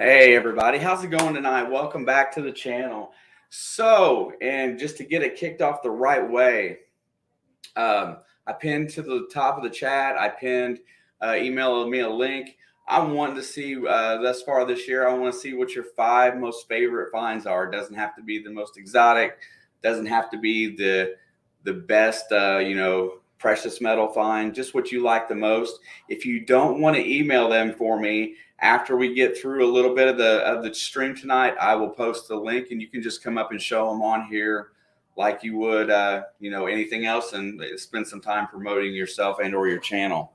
Hey everybody, how's it going tonight? Welcome back to the channel. And just to get it kicked off the right way, I pinned to the top of the chat, I pinned, email me a link. I want to see, thus far this year, I want to see what your 5 most favorite finds are. It doesn't have to be the most exotic, doesn't have to be the best, precious metal find, just what you like the most. If you don't want to email them for me, after we get through a little bit of the stream tonight, I will post the link and you can just come up and show them on here like you would, anything else, and spend some time promoting yourself and or your channel.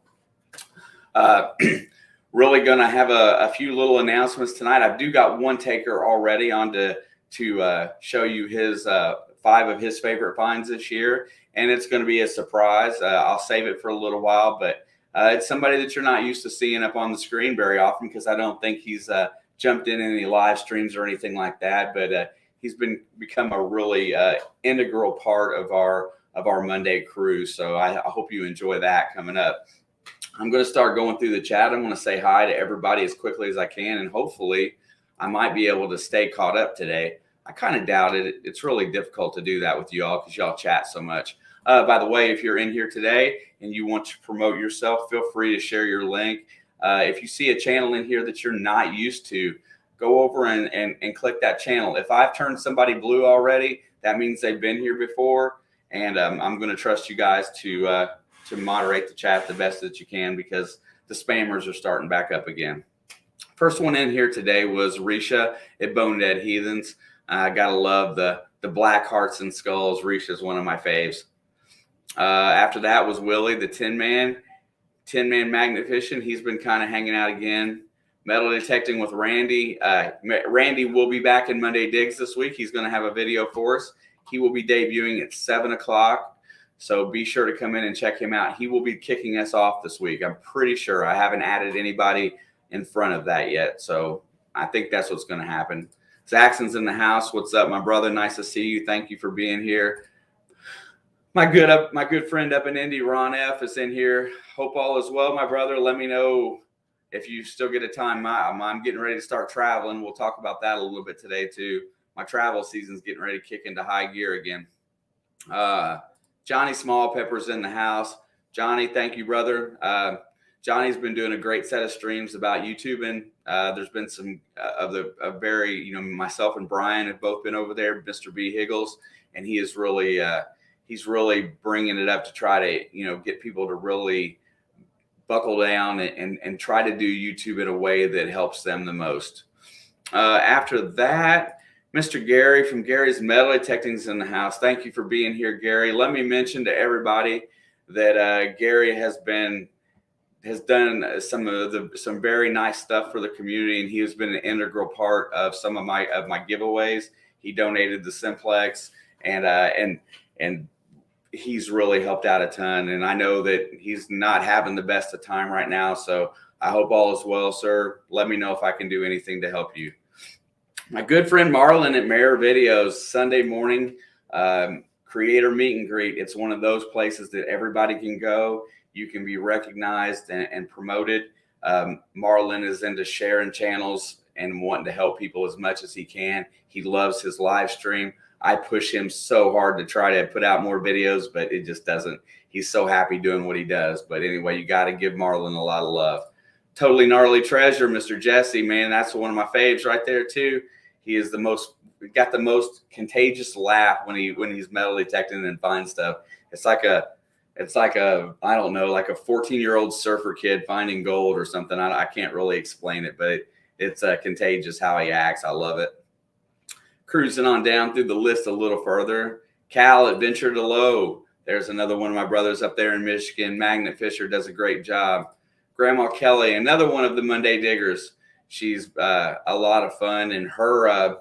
Really going to have a few little announcements tonight. I do got one taker already on to show you his 5 of his favorite finds this year, and it's going to be a surprise. I'll save it for a little while, but it's somebody that you're not used to seeing up on the screen very often, because I don't think he's jumped in any live streams or anything like that. But he's become a really integral part of our Monday cruise. So I hope you enjoy that coming up. I'm going to start going through the chat. I'm going to say hi to everybody as quickly as I can, and hopefully I might be able to stay caught up today. I kind of doubt it. It's really difficult to do that with you all because y'all chat so much. By the way, if you're in here today and you want to promote yourself, feel free to share your link. If you see a channel in here that you're not used to, go over and click that channel. If I've turned somebody blue already, that means they've been here before. And I'm going to trust you guys to moderate the chat the best that you can, because the spammers are starting back up again. First one in here today was Risha at Bone Dead Heathens. I gotta love the black hearts and skulls. Risha is one of my faves. After that was Willie, the Tin Man Magnificent. He's been kind of hanging out again. Metal detecting with Randy. Randy will be back in Monday Digs this week. He's going to have a video for us. He will be debuting at 7 o'clock. So be sure to come in and check him out. He will be kicking us off this week. I'm pretty sure. I haven't added anybody in front of that yet. So I think that's what's going to happen. Zaxon's in the house. What's up, my brother? Nice to see you. Thank you for being here. My good friend up in Indy, Ron F, is in here. Hope all is well, my brother. Let me know if you still get a time. I'm getting ready to start traveling. We'll talk about that a little bit today too. My travel season's getting ready to kick into high gear again. Johnny Smallpepper's in the house. Johnny, thank you, brother. Johnny's been doing a great set of streams about YouTubing. There's been some myself and Brian have both been over there, Mr. B Higgles, and he is really, he's really bringing it up to try to, get people to really buckle down and try to do YouTube in a way that helps them the most. After that, Mr. Gary from Gary's Metal Detecting is in the house. Thank you for being here, Gary. Let me mention to everybody that Gary has done some very nice stuff for the community, and he has been an integral part of some of my giveaways. He donated the Simplex, and he's really helped out a ton. And I know that he's not having the best of time right now, so I hope all is well, sir. Let me know if I can do anything to help you. My good friend Marlon at Mayor Videos, Sunday morning creator meet and greet. It's one of those places that everybody can go. You can be recognized and promoted. Marlon is into sharing channels and wanting to help people as much as he can. He loves his live stream. I push him so hard to try to put out more videos, but it just doesn't. He's so happy doing what he does. But anyway, you got to give Marlon a lot of love. Totally Gnarly Treasure, Mr. Jesse, man, that's one of my faves right there too. He is got the most contagious laugh when he's metal detecting and finds stuff. It's like a I don't know, like a 14-year-old surfer kid finding gold or something. I can't really explain it, but it's contagious how he acts. I love it. Cruising on down through the list a little further. Cal at Venture to Low. There's another one of my brothers up there in Michigan. Magnet Fisher does a great job. Grandma Kelly, another one of the Monday Diggers. She's a lot of fun, and her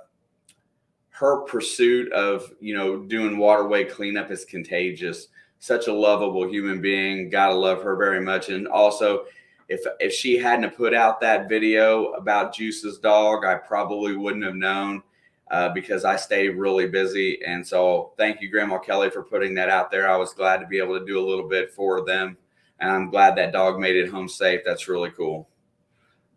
pursuit of doing waterway cleanup is contagious. Such a lovable human being. Gotta love her very much. And also, if she hadn't put out that video about Juice's dog, I probably wouldn't have known because I stay really busy. And so thank you, Grandma Kelly, for putting that out there. I was glad to be able to do a little bit for them. And I'm glad that dog made it home safe. That's really cool.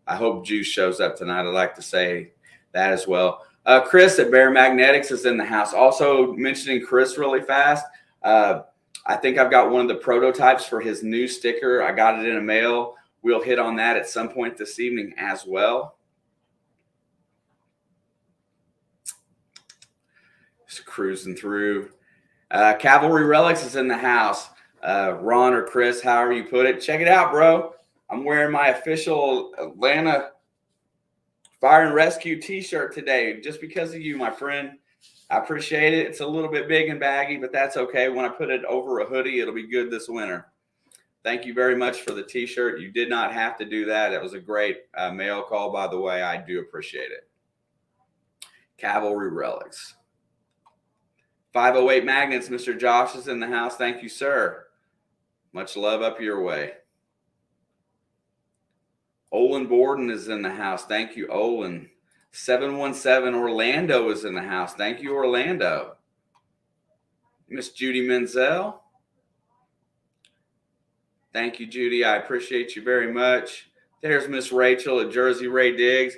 I hope Juice shows up tonight. I'd like to say that as well. Chris at Bear Magnetics is in the house. Also mentioning Chris really fast. I think I've got one of the prototypes for his new sticker. I got it in a mail. We'll hit on that at some point this evening as well. Just cruising through. Cavalry Relics is in the house. Ron or Chris, however you put it. Check it out, bro. I'm wearing my official Atlanta Fire and Rescue t-shirt today just because of you, my friend. I appreciate it. It's a little bit big and baggy, but that's okay. When I put it over a hoodie, it'll be good this winter. Thank you very much for the t-shirt. You did not have to do that. It was a great mail call, by the way. I do appreciate it. Cavalry Relics. 508 Magnets, Mr. Josh is in the house. Thank you, sir. Much love up your way. Olin Borden is in the house. Thank you, Olin. 717 Orlando is in the house. Thank you, Orlando. Miss Judy Menzel. Thank you, Judy. I appreciate you very much. There's Miss Rachel at Jersey Ray Diggs.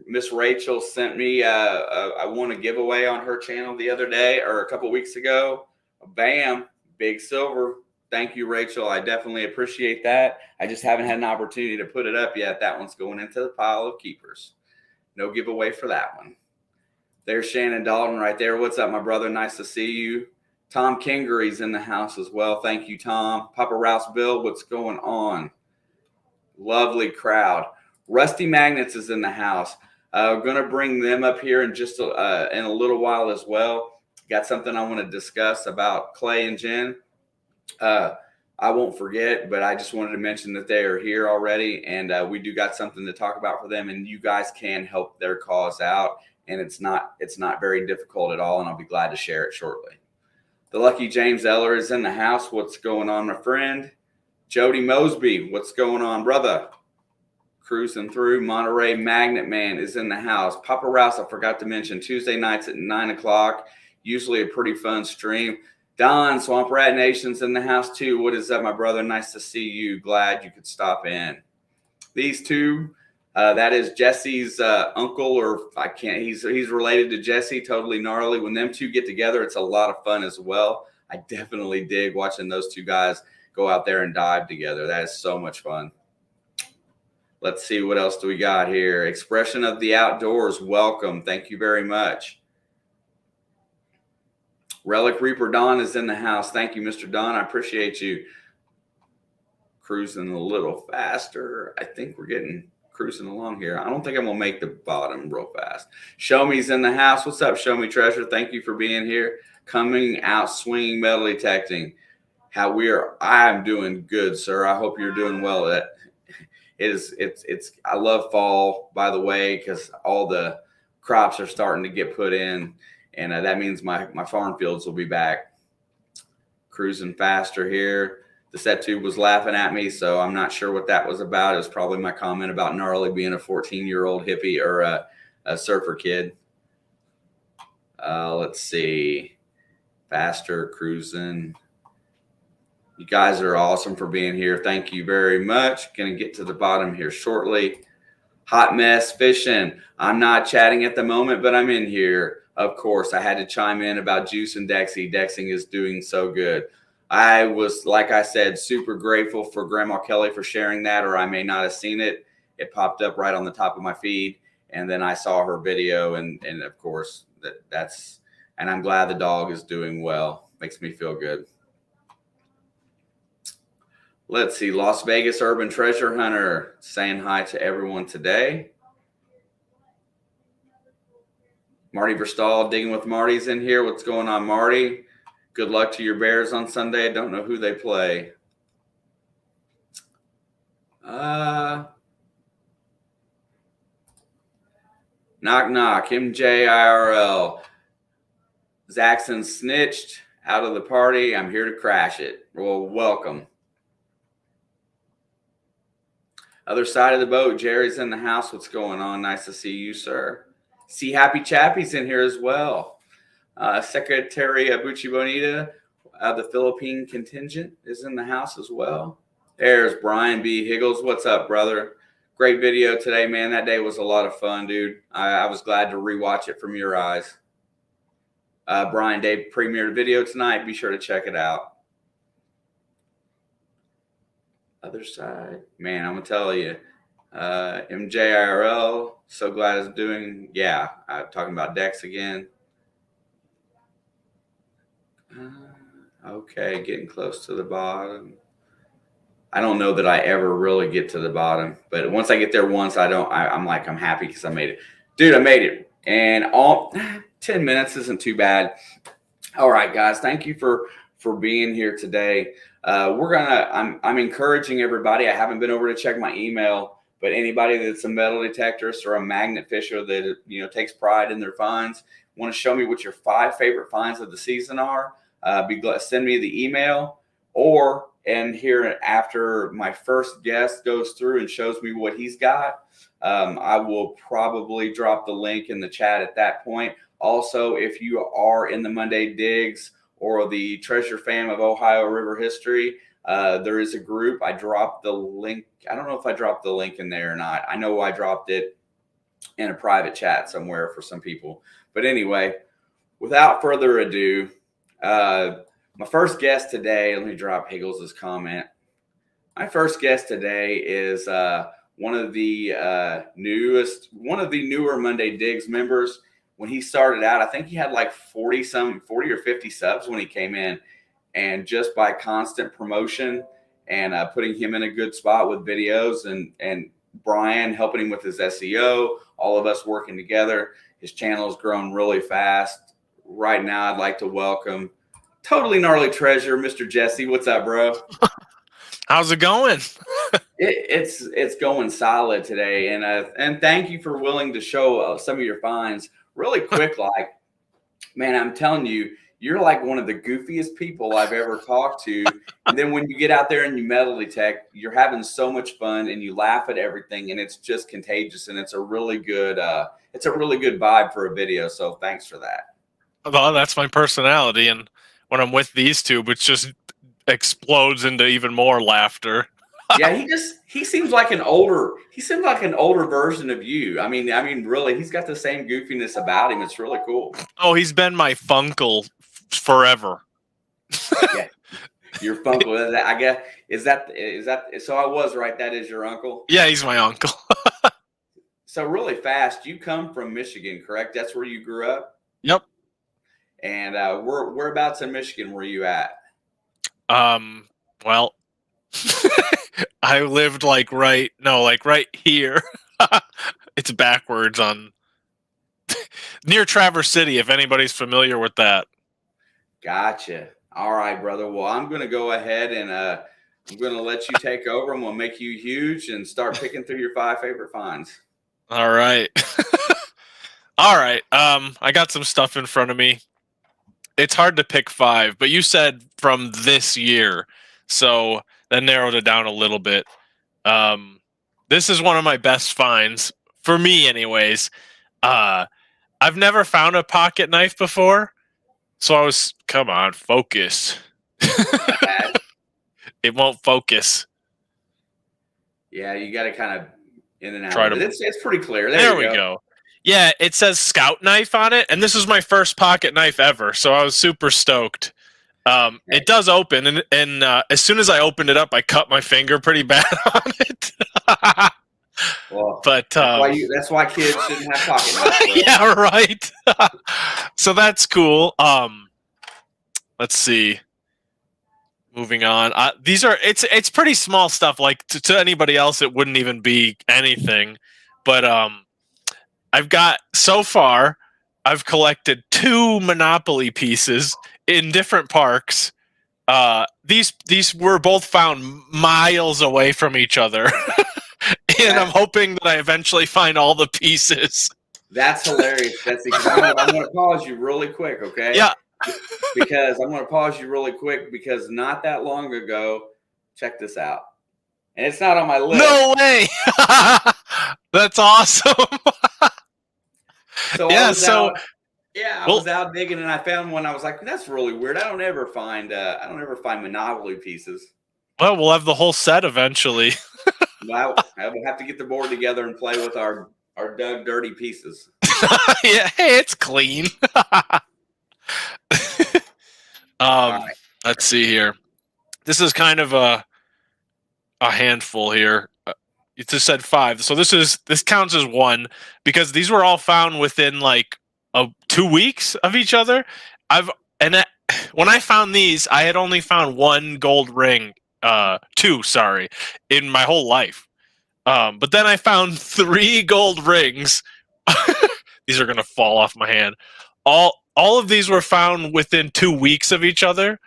Miss Rachel sent me I won a giveaway on her channel the other day or a couple weeks ago. Bam, big silver. Thank you, Rachel. I definitely appreciate that. I just haven't had an opportunity to put it up yet. That one's going into the pile of keepers. No giveaway for that one. There's Shannon Dalton right there. What's up, my brother? Nice to see you. Tom Kingery's in the house as well. Thank you, Tom. Papa Rouse Bill, what's going on? Lovely crowd. Rusty Magnets is in the house. Going to bring them up here in just in a little while as well. Got something I want to discuss about Clay and Jen. I won't forget, but I just wanted to mention that they are here already, and we do got something to talk about for them, and you guys can help their cause out, and it's not very difficult at all, and I'll be glad to share it shortly. The Lucky James Eller is in the house. What's going on, my friend? Jody Mosby, what's going on, brother? Cruising through. Monterey Magnet Man is in the house. Papa Rouse, I forgot to mention, Tuesday nights at 9 o'clock. Usually a pretty fun stream. Don, Swamp Rat Nation's in the house too. What is up, my brother? Nice to see you. Glad you could stop in. These two, that is Jesse's uncle, or he's related to Jesse, totally gnarly. When them two get together, it's a lot of fun as well. I definitely dig watching those two guys go out there and dive together. That is so much fun. Let's see, what else do we got here? Expression of the Outdoors, welcome. Thank you very much. Relic Reaper Don is in the house. Thank you, Mr. Don. I appreciate you. Cruising a little faster. I think we're cruising along here. I don't think I'm going to make the bottom real fast. Show Me's in the house. What's up, Show Me Treasure? Thank you for being here. Coming out swinging metal detecting. I'm doing good, sir. I hope you're doing well. I love fall, by the way, because all the crops are starting to get put in. And that means my farm fields will be back. Cruising faster here. The set tube was laughing at me, so I'm not sure what that was about. It was probably my comment about gnarly being a 14-year-old hippie or a surfer kid. Let's see. Faster, cruising. You guys are awesome for being here. Thank you very much. Going to get to the bottom here shortly. Hot Mess Fishing. I'm not chatting at the moment, but I'm in here. Of course, I had to chime in about Juice and Dexy. Dexing is doing so good. I was, like I said, super grateful for Grandma Kelly for sharing that, or I may not have seen it. It popped up right on the top of my feed, and then I saw her video, and of course, and I'm glad the dog is doing well. Makes me feel good. Let's see, Las Vegas Urban Treasure Hunter saying hi to everyone today. Marty Verstahl, Digging with Marty's in here. What's going on, Marty? Good luck to your Bears on Sunday. I don't know who they play. Knock, knock. MJIRL. Zaxxon snitched out of the party. I'm here to crash it. Well, welcome. Other side of the boat. Jerry's in the house. What's going on? Nice to see you, sir. See Happy Chappie's in here as well. Secretary Abuchi Bonita, the Philippine contingent, is in the house as well. There's Brian B. Higgles. What's up, brother? great video today, man. That day was a lot of fun, dude. I was glad to rewatch it from your eyes. Brian Dave premiered a video tonight. Be sure to check it out. Other side, man, I'm gonna tell you, MJIRL. So glad it's doing. Yeah, talking about decks again. Okay, getting close to the bottom. I don't know that I ever really get to the bottom, but once I get there once, I'm happy because I made it. Dude, I made it. And 10 minutes isn't too bad. All right, guys, thank you for being here today. I'm encouraging everybody. I haven't been over to check my email, but anybody that's a metal detectorist or a magnet fisher that takes pride in their finds, want to show me what your 5 favorite finds of the season are, send me the email, and here after my first guest goes through and shows me what he's got, I will probably drop the link in the chat at that point. Also, if you are in the Monday Digs or the Treasure Fam of Ohio River History, there is a group. I dropped the link. I don't know if I dropped the link in there or not. I know I dropped it in a private chat somewhere for some people. But anyway, without further ado, my first guest today, let me drop Higgles' comment. My first guest today is one of the newer Monday Digs members. When he started out, I think he had like 40 or 50 subs when he came in. And just by constant promotion and putting him in a good spot with videos and Brian helping him with his SEO, all of us working together, his channel has grown really fast. Right now, I'd like to welcome Totally Gnarly Treasure, Mr. Jesse. What's up, bro? How's it going? It's going solid today, and thank you for willing to show some of your finds really quick. Like, man, I'm telling you, you're like one of the goofiest people I've ever talked to. And then when you get out there and you metal detect, you're having so much fun and you laugh at everything, and it's just contagious. And it's a really good vibe for a video. So thanks for that. Well, that's my personality, and when I'm with these two, it just explodes into even more laughter. Yeah, he seems like an older version of you. I mean, really, he's got the same goofiness about him. It's really cool. Oh, he's been my funkle forever. Yeah, your funkle. I guess is that so? I was right. That is your uncle. Yeah, he's my uncle. So really fast, you come from Michigan, correct? That's where you grew up. Yep. And whereabouts in Michigan were you at? Well, I lived right here. It's backwards on near Traverse City, if anybody's familiar with that. Gotcha. All right, brother. Well, I'm going to go ahead and I'm going to let you take over. I'm going to make you huge and start picking through your 5 favorite finds. All right. All right. I got some stuff in front of me. It's hard to pick 5, but you said from this year, so that narrowed it down a little bit. This is one of my best finds, for me anyways. I've never found a pocket knife before, so come on, focus. It won't focus. Yeah, you got to kind of in and out. It's pretty clear. There we go. Yeah, it says Scout Knife on it, and this is my first pocket knife ever, so I was super stoked. It does open, and as soon as I opened it up, I cut my finger pretty bad on it. Well, but that's why kids shouldn't have pocket knives. Yeah, right. So that's cool. Let's see. Moving on. It's pretty small stuff. Like to anybody else, it wouldn't even be anything. But I've collected 2 Monopoly pieces in different parks. These were both found miles away from each other. And I'm hoping that I eventually find all the pieces. That's hilarious. I'm going to pause you really quick, okay? Yeah. Because I'm going to pause you really quick because not that long ago, check this out. And it's not on my list. No way. That's awesome. I was out digging and I found one. I was like, that's really weird. I don't ever find Monopoly pieces. Well, we'll have the whole set eventually. Well, we'll have to get the board together and play with our dug dirty pieces. Yeah, hey, it's clean. All right. Let's see here. This is kind of a handful here. It just said 5, so this counts as 1 because these were all found within like 2 weeks of each other. When I found these, I had only found 1 gold ring, 2, sorry, in my whole life. But then I found 3 gold rings. These are gonna fall off my hand. All of these were found within 2 weeks of each other.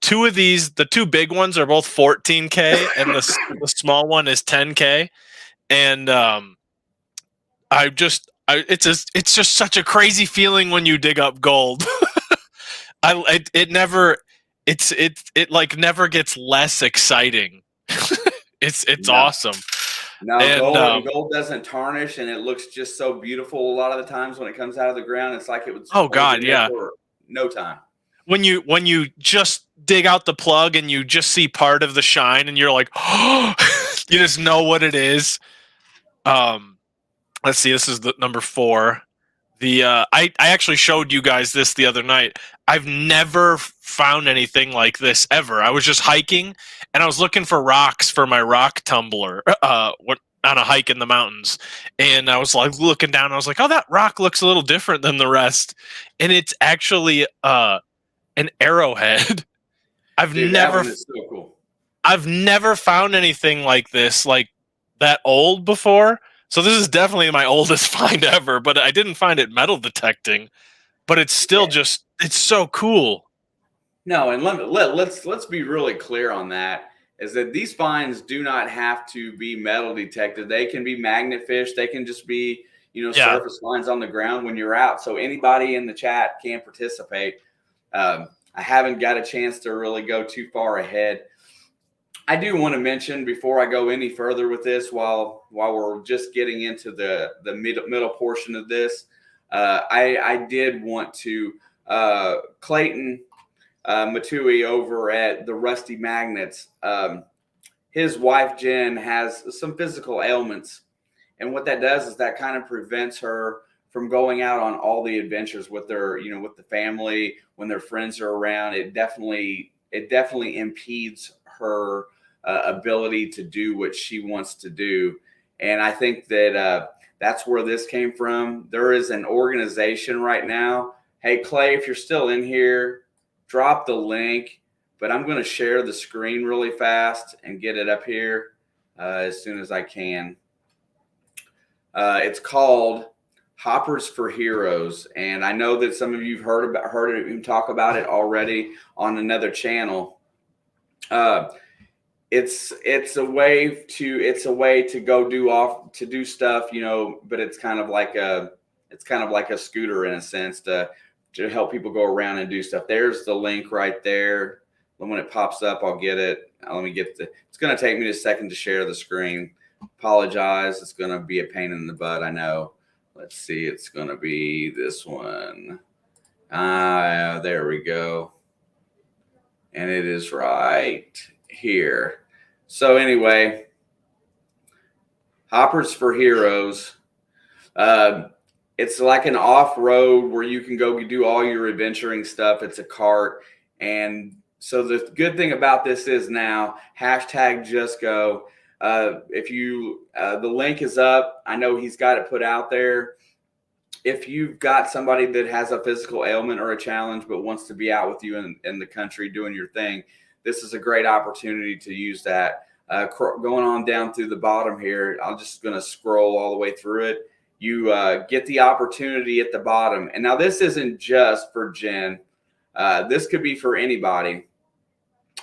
2 of these, the 2 big ones, are both 14K, and the small one is 10K. And it's just such a crazy feeling when you dig up gold. It like never gets less exciting. It's No. awesome. No, And gold doesn't tarnish, and it looks just so beautiful. A lot of the times when it comes out of the ground, it's like it was oh always god, in there yeah. for no time. When you just dig out the plug and you just see part of the shine, and you're like, oh, you just know what it is. Let's see. This is the number 4. I actually showed you guys this the other night. I've never found anything like this ever. I was just hiking and I was looking for rocks for my rock tumbler on a hike in the mountains, and I was like looking down. I was like, oh, that rock looks a little different than the rest, and it's actually an arrowhead. I've Dude, that one is so cool. I've never found anything like this, like that old before. So this is definitely my oldest find ever, but I didn't find it metal detecting. But it's still just, it's so cool. No, and let's be really clear on that. Is that these finds do not have to be metal detected. They can be magnet fish. They can just be, surface finds on the ground when you're out. So anybody in the chat can participate. I haven't got a chance to really go too far ahead. I do want to mention before I go any further with this, while we're just getting into the middle portion of this, I did want to Clayton Matui over at the Rusty Magnets. His wife Jen has some physical ailments, and what that does is that kind of prevents her from going out on all the adventures with their, with the family when their friends are around. It definitely impedes her ability to do what she wants to do, and I think that that's where this came from. There is an organization right now. Hey Clay, if you're still in here, drop the link, but I'm going to share the screen really fast and get it up here as soon as I can. It's called Hoppers for Heroes, and I know that some of you've heard it, talk about it already on another channel. It's a way to go do stuff, but it's kind of like a scooter in a sense to help people go around and do stuff. There's the link right there. When it pops up, I'll get it. Let me get it's going to take me a second to share the screen. Apologize. It's going to be a pain in the butt, I know. Let's see. It's going to be this one. There we go. And it is right here. So anyway, Hoppers for Heroes. It's like an off-road where you can go do all your adventuring stuff. It's a cart. And so the good thing about this is now, #JustGo. If you, the link is up. I know he's got it put out there. If you've got somebody that has a physical ailment or a challenge but wants to be out with you in the country doing your thing, this is a great opportunity to use that. Going on down through the bottom here, I'm just going to scroll all the way through it. You get the opportunity at the bottom. And now this isn't just for Jen. This could be for anybody.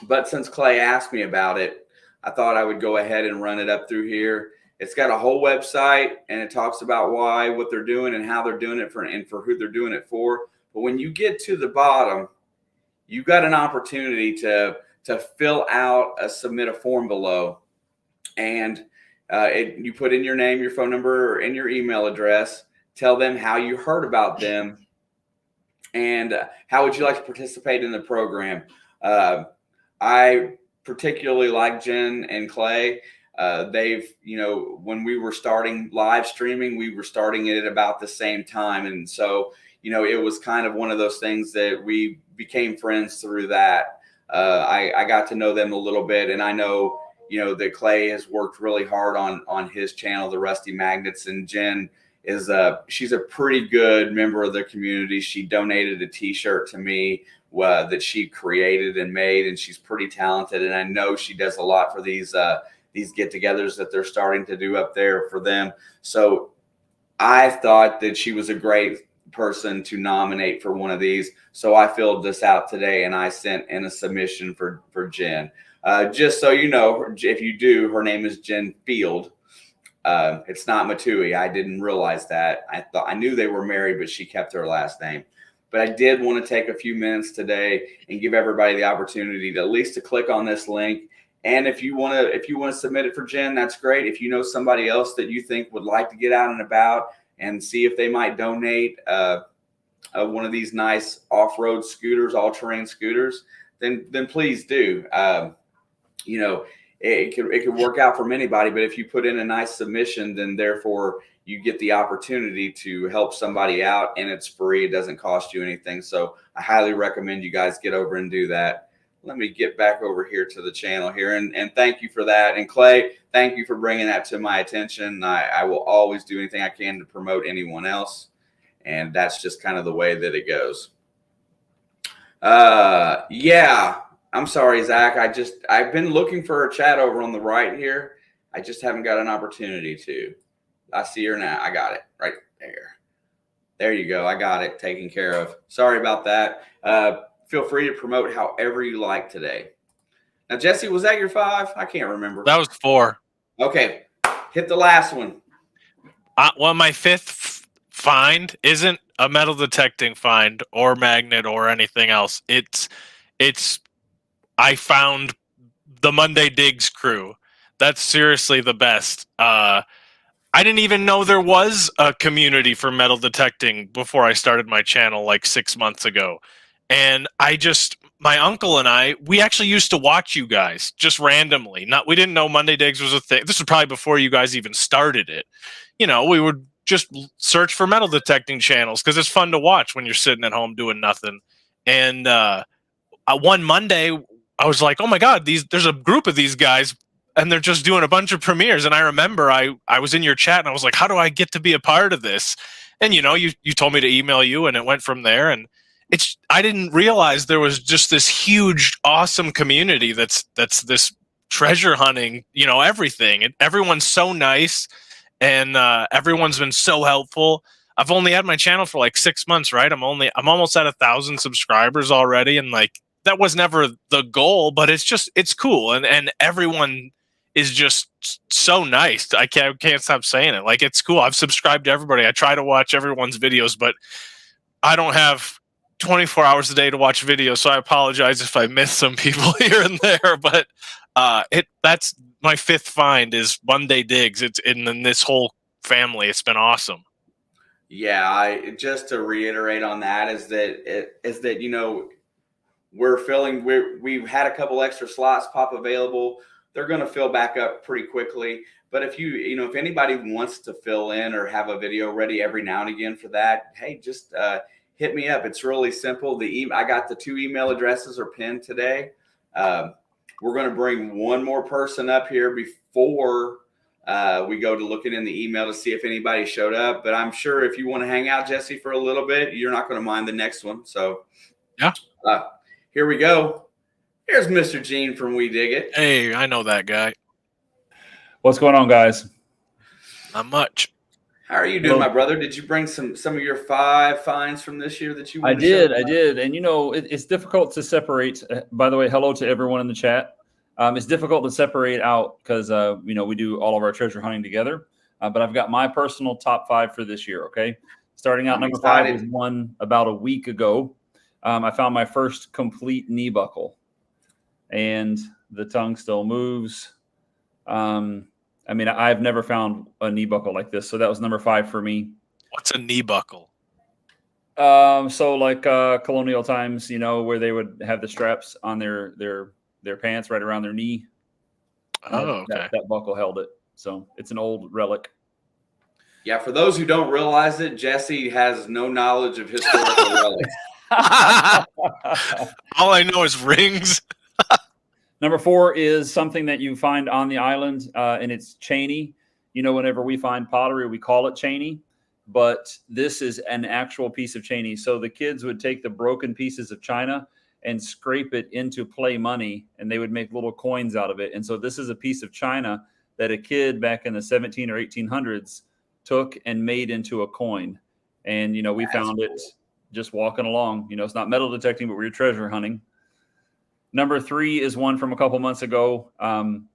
But since Clay asked me about it, I thought I would go ahead and run it up through here. It's got a whole website, and it talks about why, what they're doing, and how they're doing it and for who they're doing it for. But when you get to the bottom, you've got an opportunity to fill out submit a form below, and you put in your name, your phone number, and your email address. Tell them how you heard about them, and how would you like to participate in the program. I particularly like Jen and Clay. they've, when we were starting live streaming, we were starting it at about the same time. And so, it was kind of one of those things that we became friends through that. I got to know them a little bit, and I know, that Clay has worked really hard on his channel, the Rusty Magnets, and Jen is she's a pretty good member of the community. She donated a t-shirt to me that she created and made, and she's pretty talented. And I know she does a lot for these get-togethers that they're starting to do up there for them. So I thought that she was a great person to nominate for one of these. So I filled this out today, and I sent in a submission for Jen. Just so you know, if you do, her name is Jen Field. It's not Matui. I didn't realize that. I knew they were married, but she kept her last name. But I did want to take a few minutes today and give everybody the opportunity to at least to click on this link. And if you want to submit it for Jen, that's great. If you know somebody else that you think would like to get out and about and see if they might donate one of these nice off-road scooters, all-terrain scooters, then please do. It could work out from anybody, but if you put in a nice submission, then therefore you get the opportunity to help somebody out, and it's free. It doesn't cost you anything. So I highly recommend you guys get over and do that. Let me get back over here to the channel here, and thank you for that. And Clay, thank you for bringing that to my attention. I will always do anything I can to promote anyone else, and that's just kind of the way that it goes. Yeah. I'm sorry, Zach. I've been looking for a chat over on the right here. I just haven't got an opportunity to. I see her now. I got it right there. There you go. I got it taken care of. Sorry about that. Feel free to promote however you like today. Now, Jesse, was that your 5? I can't remember. That was 4. Okay. Hit the last one. Well, my 5th find isn't a metal detecting find or magnet or anything else. It's I found the Monday Digs crew. That's seriously the best. I didn't even know there was a community for metal detecting before I started my channel like 6 months ago. And my uncle and we actually used to watch you guys just randomly. We didn't know Monday Digs was a thing. This was probably before you guys even started it. We would just search for metal detecting channels because it's fun to watch when you're sitting at home doing nothing. And one Monday, I was like, oh my God, there's a group of these guys and they're just doing a bunch of premieres. And I remember I was in your chat and I was like, how do I get to be a part of this? And you told me to email you, and it went from there. And I didn't realize there was just this huge, awesome community that's this treasure hunting, everything. And everyone's so nice, and everyone's been so helpful. I've only had my channel for like 6 months, right? I'm almost at 1,000 subscribers already, and like that was never the goal, but it's cool, and everyone is just so nice. I can't stop saying it. Like, it's cool. I've subscribed to everybody. I try to watch everyone's videos, but I don't have 24 hours a day to watch videos, so I apologize if I miss some people here and there. But that's my 5th find is Monday Digs. It's in this whole family. It's been awesome. Yeah, just to reiterate on that is that we've had a couple extra slots pop available. They're going to fill back up pretty quickly. But if anybody wants to fill in or have a video ready every now and again for that, hey, just hit me up. It's really simple. I got the 2 email addresses are pinned today. We're going to bring one more person up here before we go to looking in the email to see if anybody showed up. But I'm sure if you want to hang out, Jesse, for a little bit, you're not going to mind the next one. So yeah, here we go. Here's Mr. Gene from We Dig It. Hey, I know that guy. What's going on, guys? Not much. How are you doing, my brother? Did you bring some of your 5 finds from this year that you I did. And it's difficult to separate. By the way, hello to everyone in the chat. It's difficult to separate out because we do all of our treasure hunting together. But I've got my personal top 5 for this year. Okay, starting out, number 5 was one about a week ago. I found my first complete knee buckle, and the tongue still moves. I've never found a knee buckle like this, so that was number 5 for me. What's a knee buckle? So like colonial times, where they would have the straps on their pants right around their knee. Oh, okay. That buckle held it. So it's an old relic. Yeah, for those who don't realize it, Jesse has no knowledge of historical relics. All I know is rings. Number 4 is something that you find on the island, and it's Cheney. Whenever we find pottery, we call it Cheney, but this is an actual piece of Cheney. So the kids would take the broken pieces of china and scrape it into play money, and they would make little coins out of it. And so this is a piece of china that a kid back in the 17 or 1800s took and made into a coin. And, we found it just walking along. It's not metal detecting, but we're treasure hunting. Number 3 is one from a couple months ago on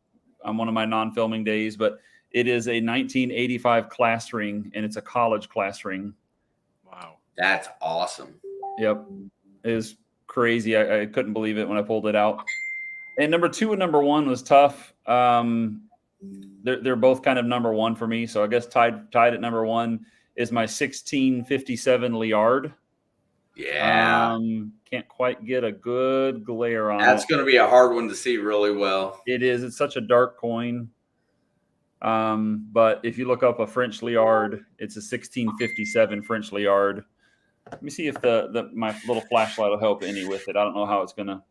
one of my non-filming days, but it is a 1985 class ring, and it's a college class ring. Wow. That's awesome. Yep. It is crazy. I couldn't believe it when I pulled it out. And number 2 and number 1 was tough. They're both kind of number 1 for me. So I guess tied at number 1 is my 1657 Liard. Yeah. Can't quite get a good glare on That's it. going to be a hard one to see really well. It is. It's such a dark coin. But if you look up a French Liard, it's a 1657 French Liard. Let me see if my little flashlight will help any with it. I don't know how it's going to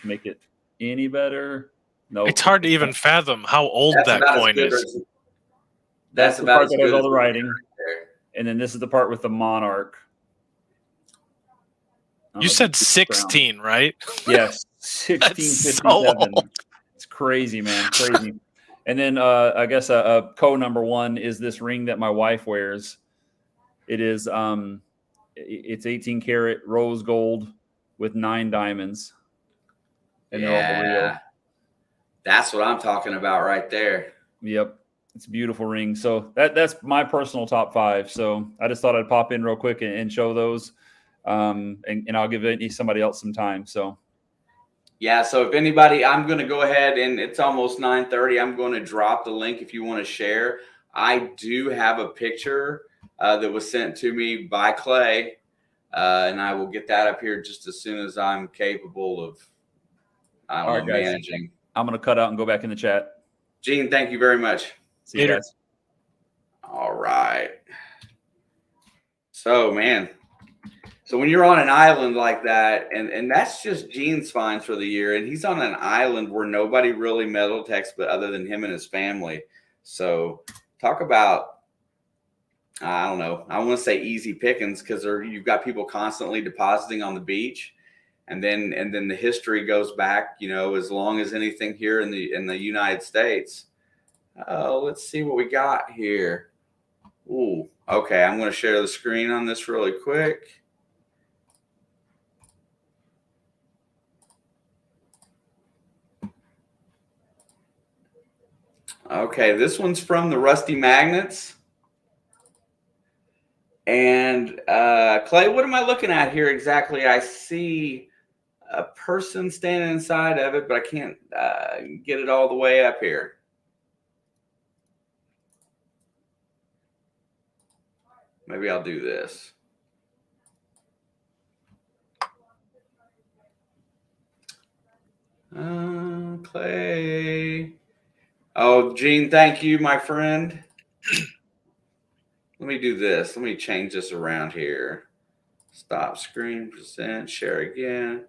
make it any better. No, It's hard to even fathom how old that coin is. That's the about part as that good has all as the writing. there. And then this is the part with the monarch. You said 16, right? Yes, That's 1657. so old. It's crazy, man, crazy. And then I guess a number 1 is this ring that my wife wears. It is it's 18 karat rose gold with 9 diamonds. And they're all real. That's what I'm talking about right there. Yep. It's a beautiful ring. So that's my personal top 5. So I just thought I'd pop in real quick and show those. And I'll give somebody else some time. So yeah, so if anybody, I'm going to go ahead, and it's almost 9:30. I'm going to drop the link if you want to share. I do have a picture that was sent to me by Clay, and I will get that up here just as soon as I'm capable of managing. I'm going to cut out and go back in the chat. Gene, thank you very much. See you guys. All right. So, man. So when you're on an island like that, and that's just Gene's finds for the year, and he's on an island where nobody really metal detects but other than him and his family. So talk about, I don't know, I want to say easy pickings, because you've got people constantly depositing on the beach, and then the history goes back, as long as anything here in the United States. Let's see what we got here. Ooh, okay, I'm going to share the screen on this really quick. Okay, this one's from the Rusty Magnets. And Clay, what am I looking at here exactly? I see a person standing inside of it, but I can't get it all the way up here. Maybe I'll do this. Clay. Oh, Gene, thank you, my friend. Let me do this. Let me change this around here. Stop screen, present, share again.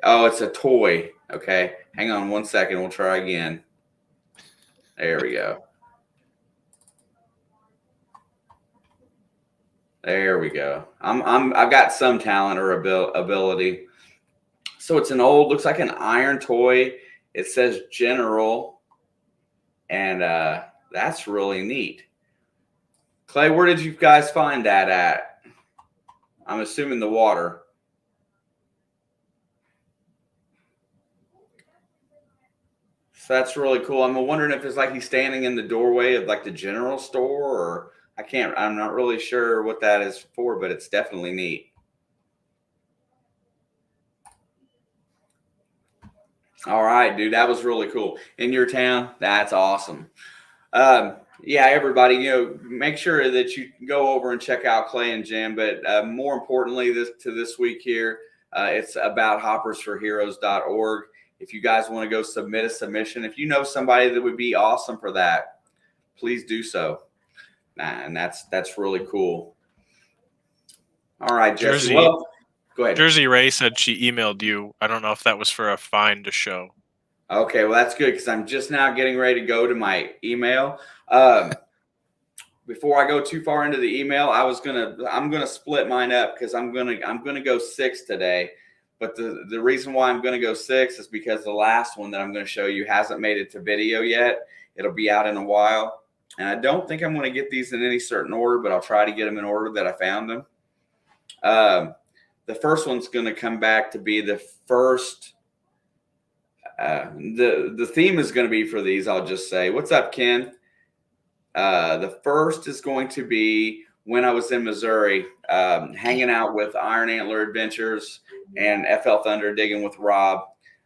Oh, it's a toy. Okay. Hang on 1 second. We'll try again. There we go. There we go. I've got some talent or ability. So it's an old, looks like an iron toy. It says General, and that's really neat. Clay, where did you guys find that at? I'm assuming the water. So that's really cool. I'm wondering if it's like he's standing in the doorway of like the general store, or I'm not really sure what that is for, but it's definitely neat. All right, dude, that was really cool. In your town, that's awesome. Yeah, everybody, make sure that you go over and check out Clay and Jim. But more importantly, this week here, it's about hoppersforheroes.org. if you guys want to go submit a submission, if you know somebody that would be awesome for that, please do so. And that's really cool. All right, Jesse. Jersey, Well, go ahead. Jersey Ray said she emailed you. I don't know if that was for a find to show. Okay, well, that's good because I'm just now getting ready to go to my email. Before I go too far into the email, I'm gonna split mine up because I'm gonna go 6 today. But the reason why I'm gonna go 6 is because the last one that I'm gonna show you hasn't made it to video yet. It'll be out in a while, and I don't think I'm gonna get these in any certain order, but I'll try to get them in order that I found them. The first one's gonna come back to be the first. The theme is gonna be for these. I'll just say, what's up, Ken? The first is going to be when I was in Missouri, hanging out with Iron Antler Adventures and FL Thunder digging with Rob.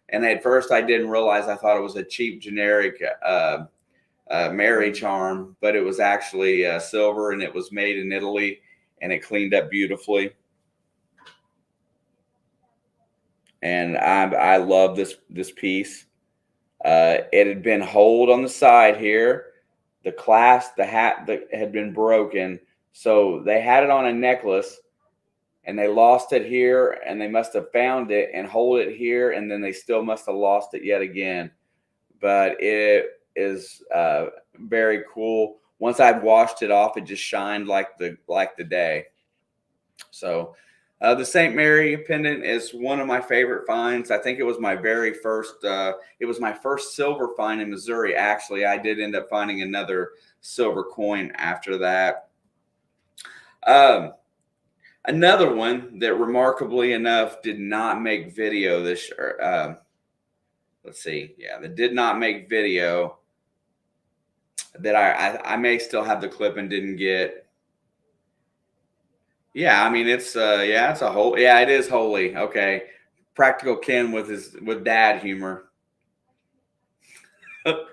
And at first I didn't realize, I thought it was a cheap generic Mary charm, but it was actually silver, and it was made in Italy, and it cleaned up beautifully. And I love this piece. It had been holed on the side here. The clasp, the hat that had been broken. So they had it on a necklace, and they lost it here, and they must have found it and hold it here, and then they still must have lost it yet again. But it is very cool. Once I washed it off, it just shined like the day. So the St. Mary pendant is one of my favorite finds. I think it was my very first, it was my first silver find in Missouri. Actually, I did end up finding another silver coin after that. Another one that remarkably enough did not make video this year. Let's see. Yeah, that did not make video, that I may still have the clip and didn't get. Yeah, I mean, it's it's a whole, yeah, it is holy. Okay. Practical Ken with dad humor. But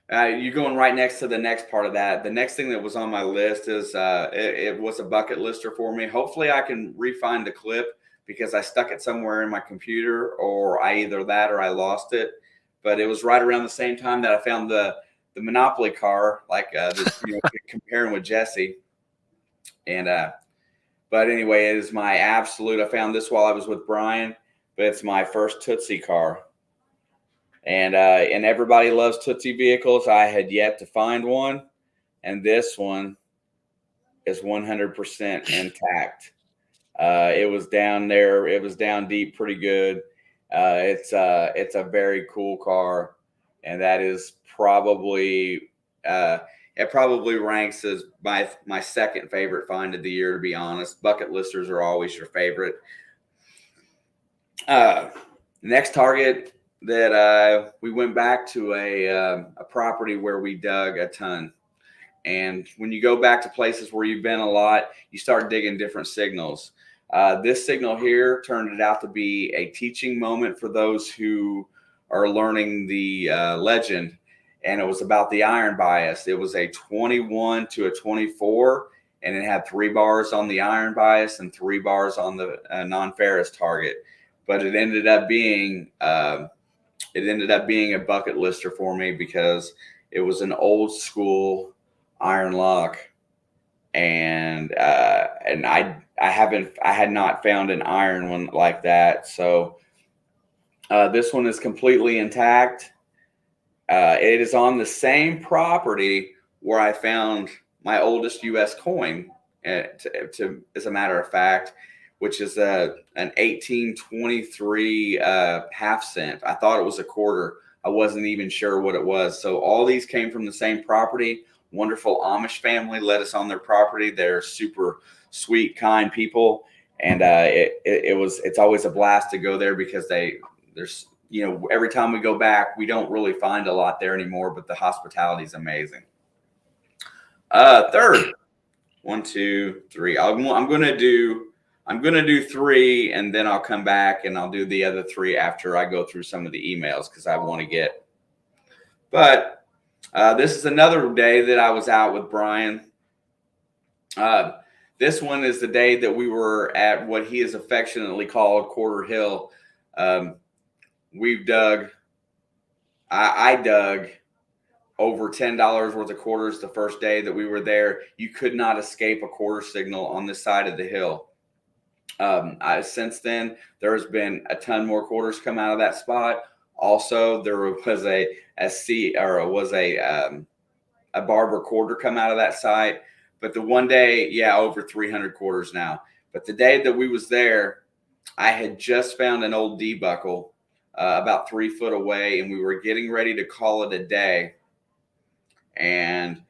you're going right next to the next part of that. The next thing that was on my list is it was a bucket lister for me. Hopefully I can re-find the clip because I stuck it somewhere in my computer, or either that or I lost it. But it was right around the same time that I found the Monopoly car, like comparing with Jesse. And but anyway, it is my absolute. I found this while I was with Brian, but it's my first Tootsie car. And everybody loves Tootsie vehicles. I had yet to find one, and this one is 100% intact. It was down there. It was down deep pretty good. It's a very cool car, and that is probably it probably ranks as my second favorite find of the year, to be honest. Bucket listers are always your favorite. Next target that we went back to a property where we dug a ton. And when you go back to places where you've been a lot, you start digging different signals. This signal here turned it out to be a teaching moment for those who are learning the legend. And it was about the iron bias. It was a 21 to a 24, and it had 3 bars on the iron bias and 3 bars on the non-ferrous target. But it ended up being a bucket lister for me because it was an old school iron lock, and I had not found an iron one like that. So this one is completely intact. It is on the same property where I found my oldest U.S. coin, as a matter of fact, which is an 1823 half cent. I thought it was a quarter. I wasn't even sure what it was. So all these came from the same property. Wonderful Amish family let us on their property. They're super sweet, kind people, and it's always a blast to go there because there's. Every time we go back, we don't really find a lot there anymore, but the hospitality is amazing. Third, 1, 2, 3. I'm gonna do 3, and then I'll come back and I'll do the other 3 after I go through some of the emails because I want to get. But this is another day that I was out with Brian. This one is the day that we were at what he is affectionately called Quarter Hill. we've dug. I dug over $10 worth of quarters the first day that we were there. You could not escape a quarter signal on this side of the hill. Since then, there's been a ton more quarters come out of that spot. Also, there was a barber quarter come out of that site. But the one day, yeah, over 300 quarters now. But the day that we was there, I had just found an old D buckle about 3 foot away, and we were getting ready to call it a day. And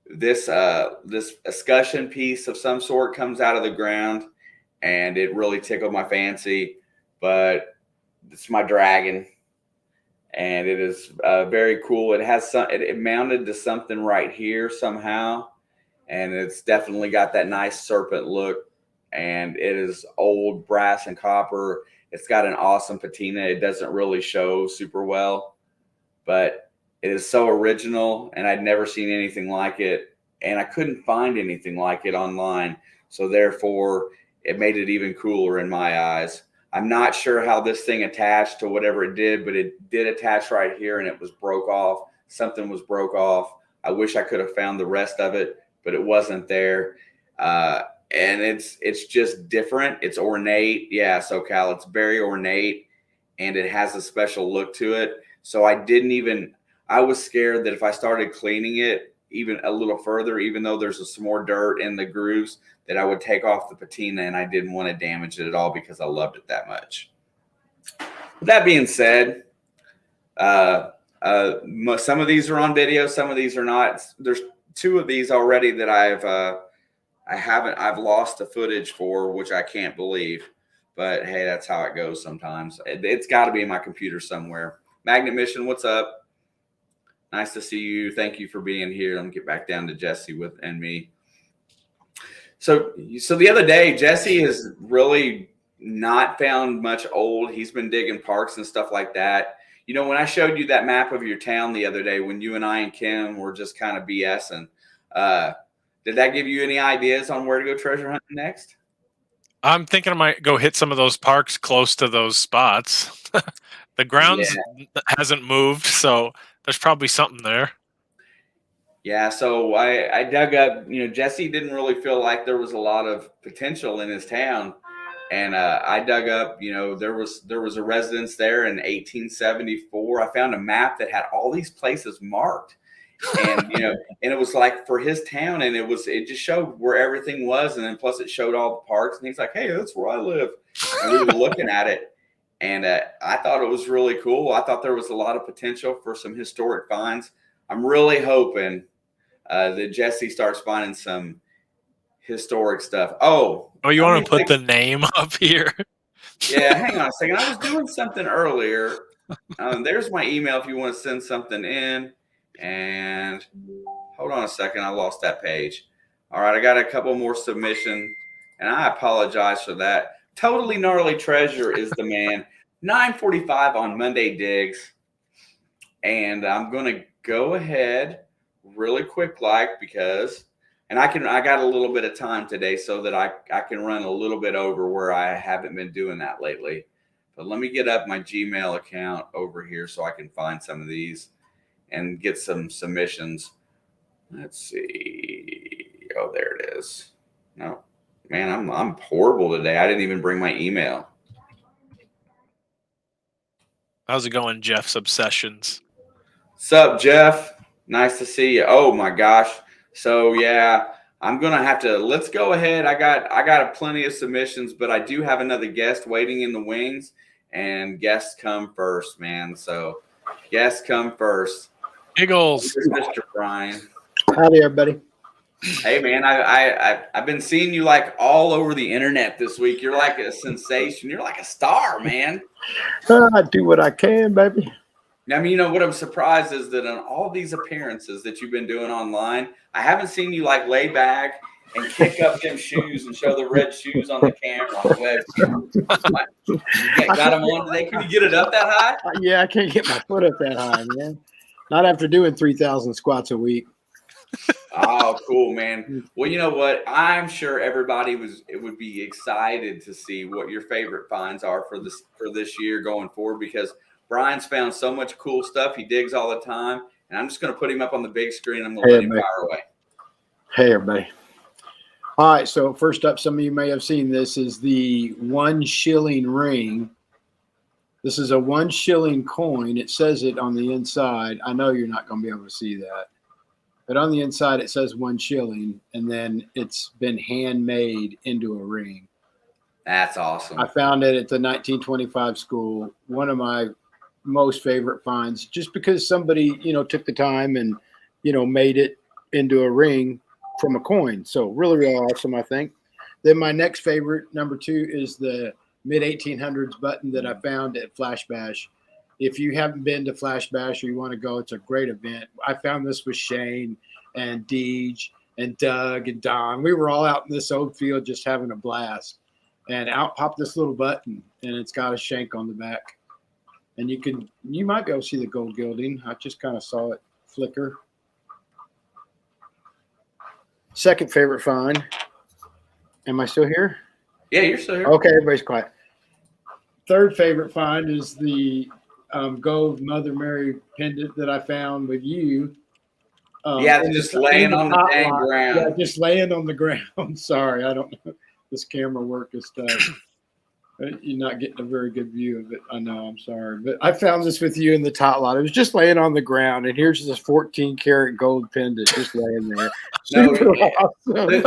this escutcheon piece of some sort comes out of the ground, and it really tickled my fancy. But it's my dragon, and it is very cool. It has it mounted to something right here somehow, and it's definitely got that nice serpent look. And it is old brass and copper. It's got an awesome patina. It doesn't really show super well, but it is so original, and I'd never seen anything like it, and I couldn't find anything like it online. So therefore, it made it even cooler in my eyes. I'm not sure how this thing attached to whatever it did, but it did attach right here, and it was broke off. Something was broke off. I wish I could have found the rest of it, but it wasn't there. And it's just different. It's ornate. Yeah, SoCal, it's very ornate, and it has a special look to it. So I was scared that if I started cleaning it even a little further, even though there's some more dirt in the grooves, that I would take off the patina, and I didn't want to damage it at all because I loved it that much. With that being said, some of these are on video, some of these are not. There's 2 of these already that I've lost the footage for, which I can't believe, but hey, that's how it goes sometimes. It's got to be in my computer somewhere. Magnet Mission, what's up? Nice to see you. Thank you for being here. Let me get back down to Jesse and me. So the other day, Jesse has really not found much old. He's been digging parks and stuff like that. You know, when I showed you that map of your town the other day, when you and I and Kim were just kind of BSing, did that give you any ideas on where to go treasure hunting next? I'm thinking I might go hit some of those parks close to those spots. The grounds hasn't moved, so there's probably something there. Yeah, so I dug up, Jesse didn't really feel like there was a lot of potential in his town. And I dug up, there was a residence there in 1874. I found a map that had all these places marked. And and it was like for his town, and it just showed where everything was, and then plus it showed all the parks, and he's like, hey, that's where I live. And we were looking at it, and I thought it was really cool. I thought there was a lot of potential for some historic finds. I'm really hoping that Jesse starts finding some historic stuff. Oh, you want to put the name up here? Yeah, hang on a second. I was doing something earlier. There's my email if you want to send something in. And hold on a second. I lost that page. All right. I got a couple more submissions, and I apologize for that. Totally Gnarly Treasure is the man. 9:45 on Monday Digs. And I'm going to go ahead really quick because I got a little bit of time today so that I can run a little bit over where I haven't been doing that lately. But let me get up my Gmail account over here so I can find some of these and get some submissions. Let's see. Oh, there it is. No, man, I'm horrible today. I didn't even bring my email. How's it going, Jeff's Obsessions? Sup, Jeff? Nice to see you. Oh my gosh. So yeah, I'm gonna have to. Let's go ahead. I got plenty of submissions, but I do have another guest waiting in the wings, and guests come first, man. So guests come first. Giggles, Mr. Brian. Howdy, everybody. Hey, man, I've been seeing you like all over the internet this week. You're like a sensation. You're like a star, man. I do what I can, baby. I mean, what I'm surprised is that on all these appearances that you've been doing online, I haven't seen you like lay back and kick up them shoes and show the red shoes on the camera on the webcam. You got them on today? Can you get it up that high? Yeah, I can't get my foot up that high, man. Not after doing 3,000 squats a week. Oh, cool, man. Well, you know what? I'm sure everybody would be excited to see what your favorite finds are for this year going forward, because Brian's found so much cool stuff. He digs all the time. And I'm just going to put him up on the big screen. I'm going to let him fire away. Hey, everybody. All right, so first up, some of you may have seen this, is the 1 shilling ring. This is a 1 shilling coin. It says it on the inside. I know you're not going to be able to see that. But on the inside, it says 1 shilling, and then it's been handmade into a ring. That's awesome. I found it at the 1925 school. One of my most favorite finds, just because somebody, took the time and, made it into a ring from a coin. So really, really awesome, I think. Then my next favorite, number 2, is the mid-1800s button that I found at Flash Bash. If you haven't been to Flash Bash or you want to go, it's a great event. I found this with Shane and Deej and Doug and Don. We were all out in this old field just having a blast. And out popped this little button, and it's got a shank on the back. And you might be able to see the gold gilding. I just kind of saw it flicker. Second favorite find. Am I still here? Yeah, you're still here. Okay, everybody's quiet. Third favorite find is the gold Mother Mary pendant that I found with you. Just laying on the dang ground. Yeah, just laying on the ground. Sorry, I don't know. This camera work is tough. You're not getting a very good view of it. I know. I'm sorry. But I found this with you in the tot lot. It was just laying on the ground, and here's this 14-karat gold pendant just laying there. Super awesome.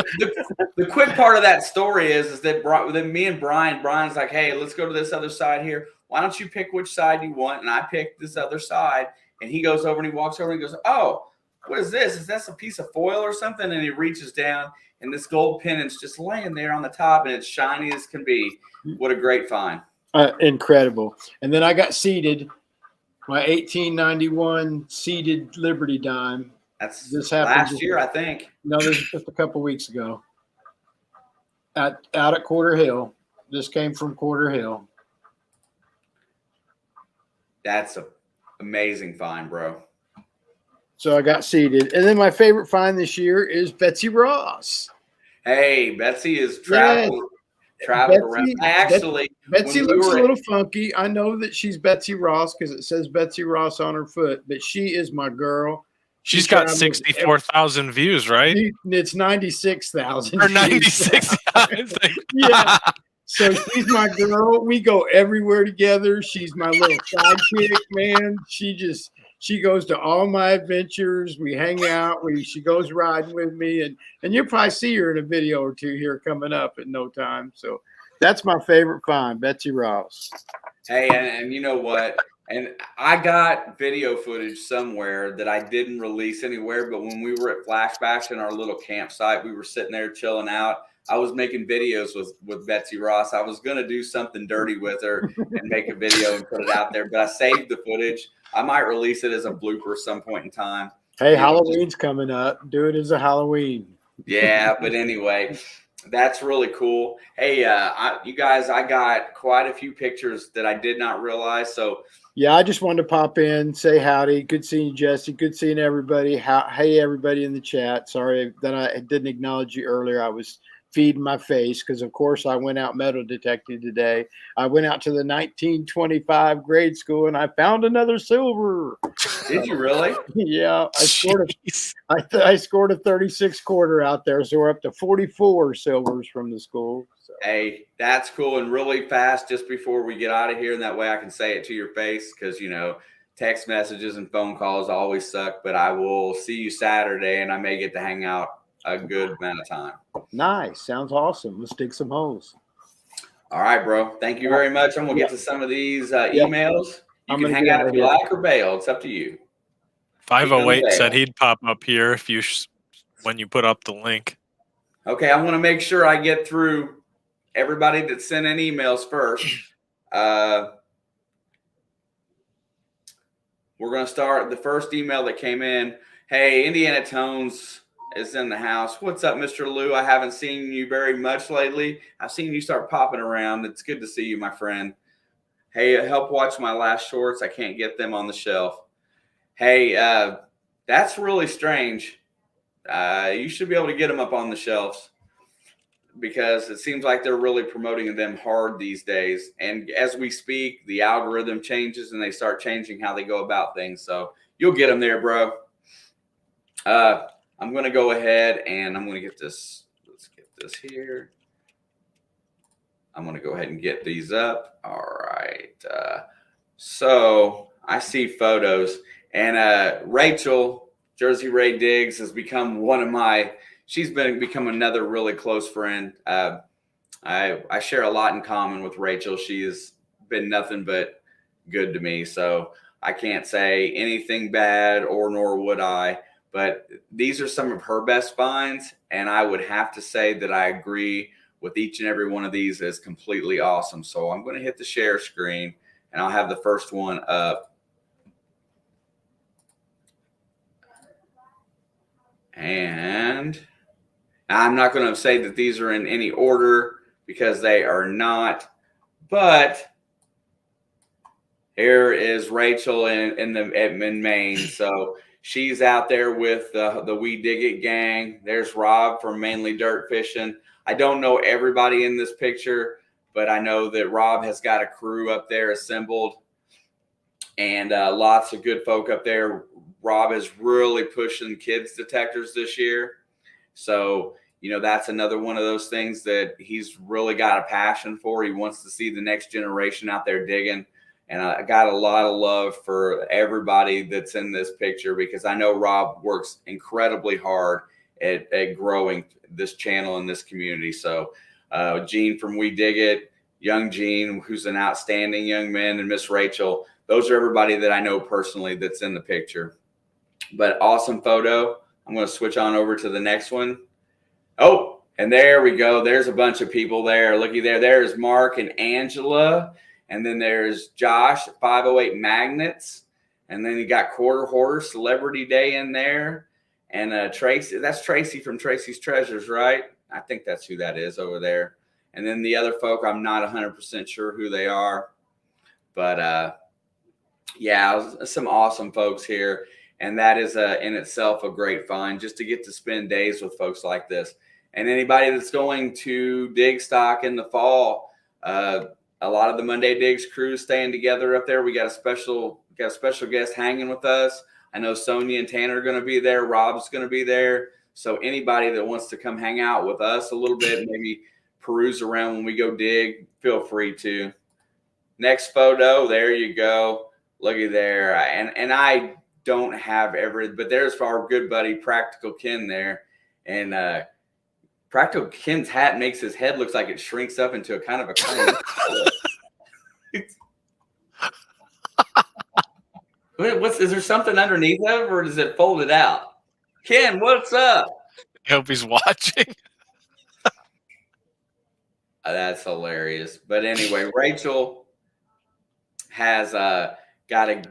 The quick part of that story is that me and Brian's like, hey, let's go to this other side here. Why don't you pick which side you want? And I picked this other side. And he goes over and he walks over and he goes, oh, what is this? Is that a piece of foil or something? And he reaches down, and this gold pendant's just laying there on the top, and it's shiny as can be. What a great find. Incredible. And then I got seeded, my 1891 seeded Liberty dime. This happened last year, I think. No, this was just a couple weeks ago. Out at Quarter Hill. This came from Quarter Hill. That's an amazing find, bro. So I got seeded. And then my favorite find this year is Betsy Ross. Hey, Betsy is traveling around. Betsy looks a little funky. I know that she's Betsy Ross because it says Betsy Ross on her foot, but she is my girl. She's got 64,000 views, right? It's 96,000. Or 96,000. Yeah. So she's my girl. We go everywhere together. She's my little sidekick, man. She goes to all my adventures. We hang out. She goes riding with me, and you'll probably see her in a video or two here coming up in no time. So that's my favorite find, Betsy Ross. Hey, and you know what? And I got video footage somewhere that I didn't release anywhere, but when we were at Flash Bash in our little campsite, we were sitting there chilling out. I was making videos with Betsy Ross. I was going to do something dirty with her and make a video and put it out there, but I saved the footage. I might release it as a blooper some point in time. Hey, Halloween's coming up. Do it as a Halloween. Yeah, but anyway, that's really cool. Hey, you guys, I got quite a few pictures that I did not realize. So yeah, I just wanted to pop in, say howdy. Good seeing you, Jesse. Good seeing everybody. Hey, everybody in the chat. Sorry that I didn't acknowledge you earlier. I was feeding my face because, of course, I went out metal detecting today. I went out to the 1925 grade school, and I found another silver. Did you really? Yeah. I scored a 36 quarter out there, so we're up to 44 silvers from the school. So. Hey, that's cool. And really fast, just before we get out of here, and that way I can say it to your face because, text messages and phone calls always suck, but I will see you Saturday, and I may get to hang out a good amount of time. Nice. Sounds awesome. Let's dig some holes. All right, bro. Thank you very much. I'm going to get to some of these emails. You can hang out if you like or bail. It's up to you. 508 said he'd pop up here when you put up the link. Okay, I want to make sure I get through everybody that sent in emails first. We're going to start the first email that came in. Hey, Indiana Tones is in the house. What's up, Mr. Lou? I haven't seen you very much lately. I've seen you start popping around. It's good to see you, my friend. Hey, help watch my last shorts. I can't get them on the shelf. Hey, that's really strange. You should be able to get them up on the shelves. because it seems like they're really promoting them hard these days. And as we speak, the algorithm changes and they start changing how they go about things. So you'll get them there, bro. I'm going to go ahead and I'm going to get this. Let's get this here. I'm going to go ahead and get these up. All right. So I see photos, and Rachel, Jersey Ray Diggs, has become one of my, she's become another really close friend. I share a lot in common with Rachel. She has been nothing but good to me. So I can't say anything bad, or nor would I. But these are some of her best finds, and I would have to say that I agree with each and every one of these is completely awesome. So I'm going to hit the share screen, and I'll have the first one up. And I'm not going to say that these are in any order because they are not. But here is Rachel in Maine. So she's out there with the We Dig It gang. There's Rob from Mainly Dirt Fishing. I don't know everybody in this picture, but I know that Rob has got a crew up there assembled, and lots of good folk up there. Rob is really pushing kids detectors this year. So, you know, that's another one of those things that he's really got a passion for. He wants to see the next generation out there digging. And I got a lot of love for everybody that's in this picture, because I know Rob works incredibly hard at growing this channel and this community. So Gene from We Dig It, young Gene, who's an outstanding young man, and Miss Rachel, those are everybody that I know personally that's in the picture. But awesome photo. I'm going to switch on over to the next one. Oh, and there we go. There's a bunch of people there. Looky there. There's Mark and Angela. And then there's Josh, 508 Magnets. And then you got Quarter Horse Celebrity Day in there. And Tracy, that's Tracy from Tracy's Treasures, right? I think that's who that is over there. And then the other folk, I'm not 100% sure who they are. But yeah, some awesome folks here. And that is in itself a great find, just to get to spend days with folks like this. And anybody that's going to dig stock in the fall, a lot of the Monday Digs crew staying together up there. We got a special guest hanging with us. I know Sonia and Tanner are going to be there. Rob's going to be there. So anybody that wants to come hang out with us a little bit, maybe peruse around when we go dig, feel free to. Next photo, there you go. Looky there. And I don't have but there's our good buddy Practical Ken there. And Practical Ken's hat makes his head looks like it shrinks up into a kind of a cone. Is there something underneath of, or does it fold it out? Ken, what's up? I hope he's watching. That's hilarious. But anyway, Rachel has got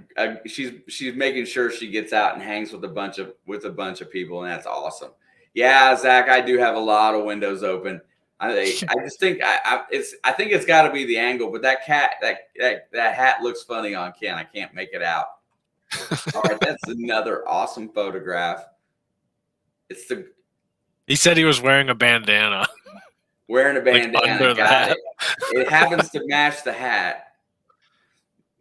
she's making sure she gets out and hangs with a bunch of people, and that's awesome. Yeah, Zach, I do have a lot of windows open. I just think I think it's got to be the angle, but that hat looks funny on Ken. I can't make it out. All right, that's another awesome photograph. He said he was wearing a bandana. Wearing a bandana. Like got it. It happens to match the hat.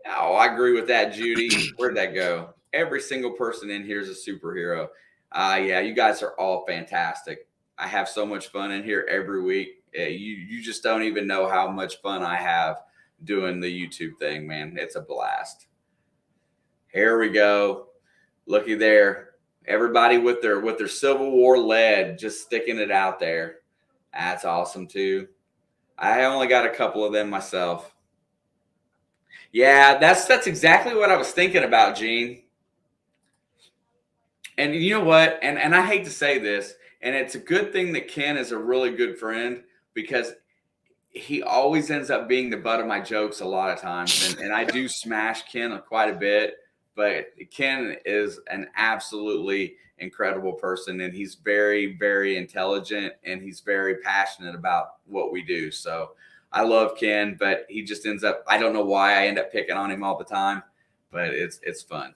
Oh, I agree with that, Judy. Where'd that go? Every single person in here is a superhero. Yeah, you guys are all fantastic. I have so much fun in here every week. You just don't even know how much fun I have doing the YouTube thing, man. It's a blast. Here we go. Looky there. Everybody with their Civil War lead, just sticking it out there. That's awesome too. I only got a couple of them myself. Yeah, that's exactly what I was thinking about, Gene. And you know what? And I hate to say this, and it's a good thing that Ken is a really good friend, because he always ends up being the butt of my jokes a lot of times. And I do smash Ken quite a bit, but Ken is an absolutely incredible person, and he's very, very intelligent, and he's very passionate about what we do. So I love Ken, but he just ends up, I don't know why I end up picking on him all the time, but it's fun.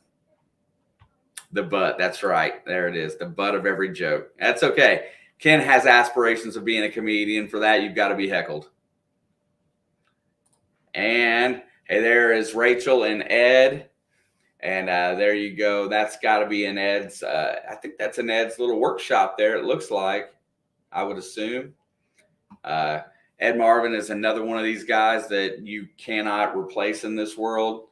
The butt, that's right. There it is. The butt of every joke. That's okay. Ken has aspirations of being a comedian. For that, you've got to be heckled. And hey, there is Rachel and Ed. And there you go. That's got to be in Ed's. I think that's in Ed's little workshop there. It looks like, I would assume. Ed Marvin is another one of these guys that you cannot replace in this world.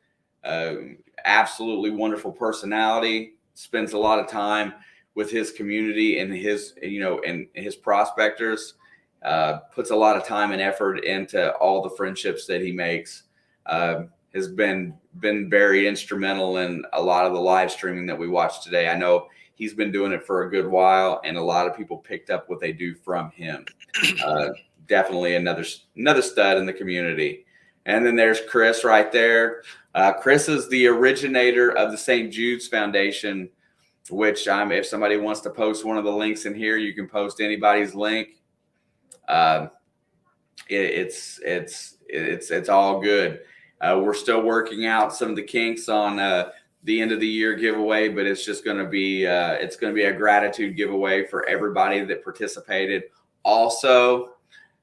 Absolutely wonderful personality. Spends a lot of time with his community and his, and his prospectors. Puts a lot of time and effort into all the friendships that he makes. Has been very instrumental in a lot of the live streaming that we watched today. I know he's been doing it for a good while, and a lot of people picked up what they do from him. Definitely another stud in the community. And then there's Chris right there. Chris is the originator of the St. Jude's Foundation, which if somebody wants to post one of the links in here, you can post anybody's link. It's all good. We're still working out some of the kinks on the end of the year giveaway, but it's just going to be a gratitude giveaway for everybody that participated. Also,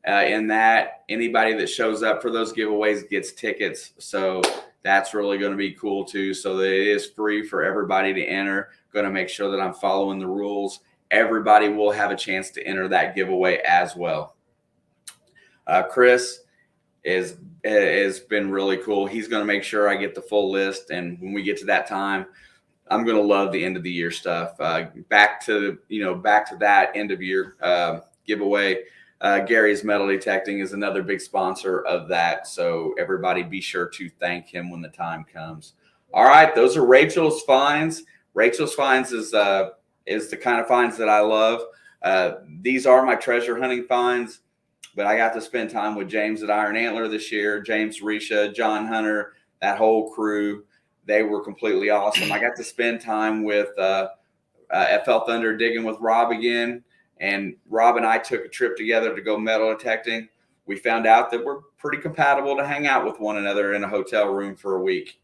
in that, anybody that shows up for those giveaways gets tickets. So that's really going to be cool too. So that it is free for everybody to enter. Going to make sure that I'm following the rules. Everybody will have a chance to enter that giveaway as well. Chris has been really cool. He's going to make sure I get the full list. And when we get to that time, I'm going to love the end of the year stuff. Back to that end of year giveaway. Gary's Metal Detecting is another big sponsor of that. So everybody be sure to thank him when the time comes. All right. Those are Rachel's finds. Rachel's finds is the kind of finds that I love. These are my treasure hunting finds. But I got to spend time with James at Iron Antler this year. James, Risha, John Hunter, that whole crew. They were completely awesome. I got to spend time with FL Thunder digging with Rob again. And Rob and I took a trip together to go metal detecting. We found out that we're pretty compatible to hang out with one another in a hotel room for a week.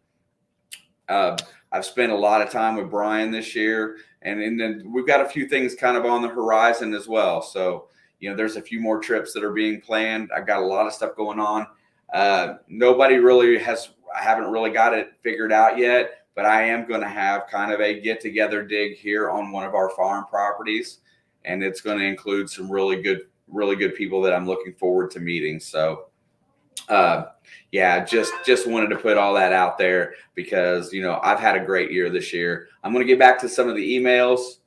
I've spent a lot of time with Brian this year. And then we've got a few things kind of on the horizon as well. So, there's a few more trips that are being planned. I've got a lot of stuff going on. Nobody really I haven't really got it figured out yet, but I am going to have kind of a get together dig here on one of our farm properties. And it's going to include some really good people that I'm looking forward to meeting. So, just wanted to put all that out there because, I've had a great year this year. I'm going to get back to some of the emails,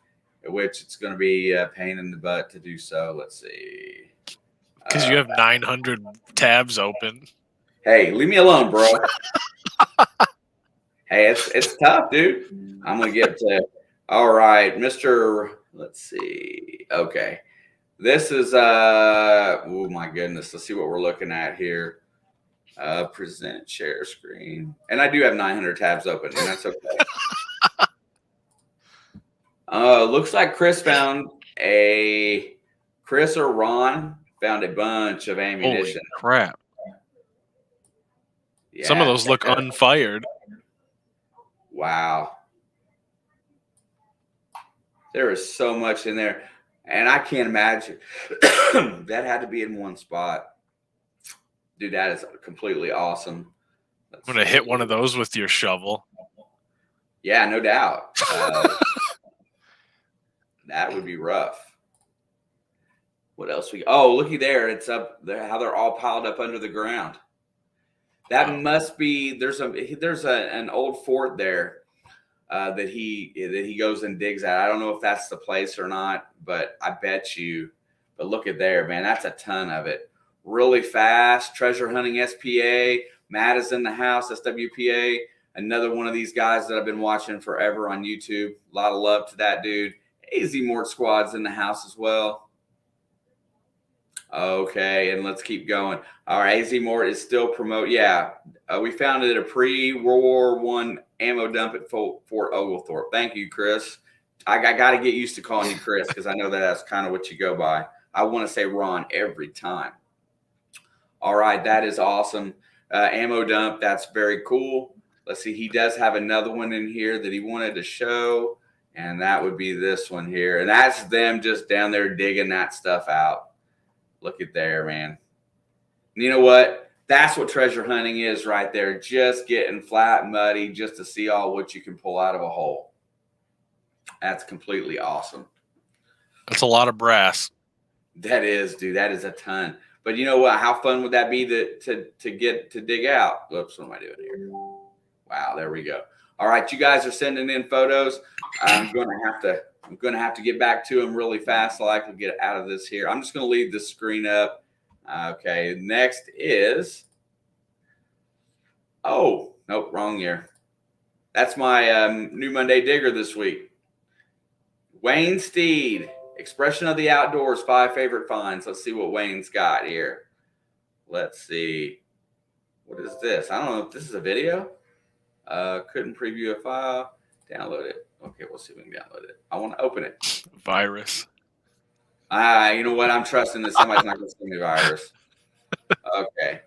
which it's going to be a pain in the butt to do so. Let's see. Because you have 900 tabs open. Hey, leave me alone, bro. Hey, it's tough, dude. I'm going to get to, all right, let's see. Okay. This is, oh my goodness. Let's see what we're looking at here. Present share screen. And I do have 900 tabs open, and that's okay. Looks like Chris or Ron found a bunch of ammunition. Holy crap. Yeah, some of those look unfired. Wow. There is so much in there. And I can't imagine. That had to be in one spot. Dude, that is completely awesome. I'm going to hit one of those with your shovel. Yeah, no doubt. That would be rough. What else looky there. It's up there, how they're all piled up under the ground. That must be, there's an old fort there that he goes and digs at. I don't know if that's the place or not, but I bet you. But look at there, man. That's a ton of it. Really fast. Treasure hunting SPA. Matt is in the house. SWPA. Another one of these guys that I've been watching forever on YouTube. A lot of love to that dude. AZ Mort Squad's in the house as well. Okay, and let's keep going. All right, AZ Mort is still promote. Yeah, we found it at a pre-World War I ammo dump at Fort Oglethorpe. Thank you, Chris. I got to get used to calling you Chris because I know that's kind of what you go by. I want to say Ron every time. All right, that is awesome. Ammo dump, that's very cool. Let's see, he does have another one in here that he wanted to show. And that would be this one here. And that's them just down there digging that stuff out. Look at there, man. And you know what? That's what treasure hunting is right there. Just getting flat, muddy, just to see all what you can pull out of a hole. That's completely awesome. That's a lot of brass. That is, dude. That is a ton. But you know what? How fun would that be to dig out? Whoops, what am I doing here? Wow, there we go. All right, you guys are sending in photos. I'm gonna have to get back to them really fast so I can get out of this here. I'm just gonna leave the screen up. Okay, next is, oh, nope, wrong year. That's my new Monday digger this week. Wayne Steed, Expression of the Outdoors, 5 favorite finds. Let's see what Wayne's got here. Let's see. What is this? I don't know if this is a video. Couldn't preview a file. Download it. Okay, we'll see if we can download it. I want to open it. Virus. You know what? I'm trusting that somebody's not going to send me virus. Okay.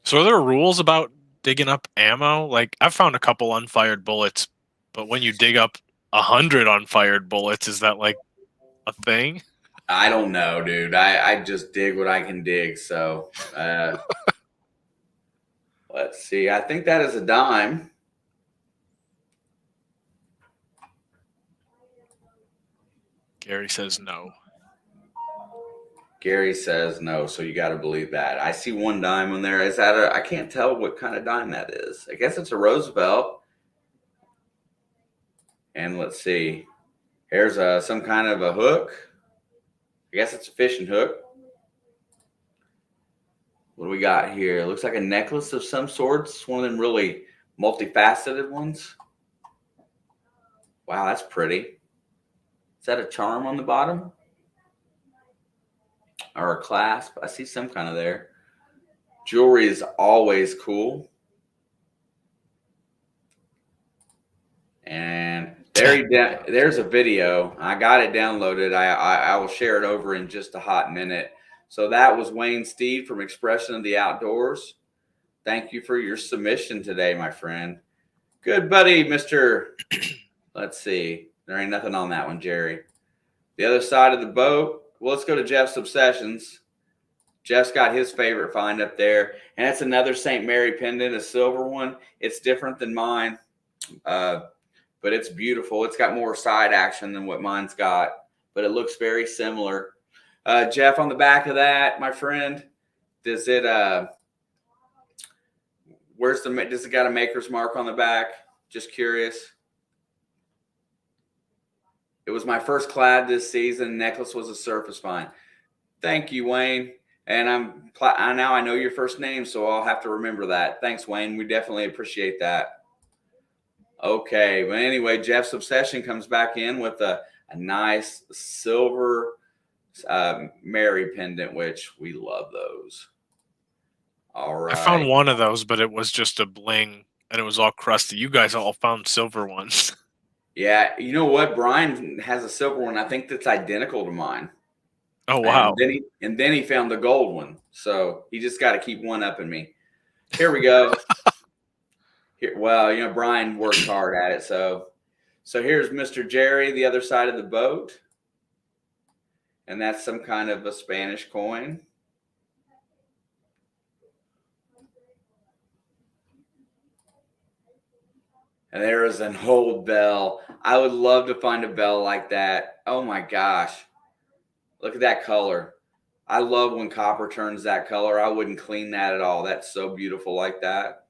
So are there rules about digging up ammo? Like, I've found a couple unfired bullets, but when you dig up 100 unfired bullets, is that like a thing? I don't know, dude. I just dig what I can dig. So let's see. I think that is a dime. Gary says no. Gary says no, so you got to believe that. I see one dime on there. Is that I can't tell what kind of dime that is. I guess it's a Roosevelt. And let's see. Here's some kind of a hook. I guess it's a fishing hook. What do we got here? It looks like a necklace of some sorts. One of them really multifaceted ones. Wow, that's pretty. Is that a charm on the bottom? Or a clasp? I see some kind of there. Jewelry is always cool. And there's a video. I got it downloaded. I will share it over in just a hot minute. So that was Wayne Steed from Expression of the Outdoors. Thank you for your submission today, my friend. Good buddy, Mr. Let's see. There ain't nothing on that one, Jerry. The other side of the boat. Well, let's go to Jeff's Obsessions. Jeff's got his favorite find up there. And that's another St. Mary pendant, a silver one. It's different than mine, but it's beautiful. It's got more side action than what mine's got, but it looks very similar. Jeff, on the back of that, my friend, does it does it got a maker's mark on the back? Just curious. It was my first clad this season. Necklace was a surface find. Thank you, Wayne. And now I know your first name, so I'll have to remember that. Thanks, Wayne. We definitely appreciate that. Okay. But anyway, Jeff's Obsession comes back in with a nice silver Mary pendant, which we love those. All right. I found one of those, but it was just a bling, and it was all crusty. You guys all found silver ones. Yeah, you know what? Brian has a silver one. I think that's identical to mine. Oh wow! And then he found the gold one. So he just got to keep one up in me. Here we go. Here, well, you know, Brian worked hard at it. So here's Mr. Jerry, the other side of the boat, and that's some kind of a Spanish coin. And there is an old bell. I would love to find a bell like that. Oh my gosh. Look at that color. I love when copper turns that color. I wouldn't clean that at all. That's so beautiful like that.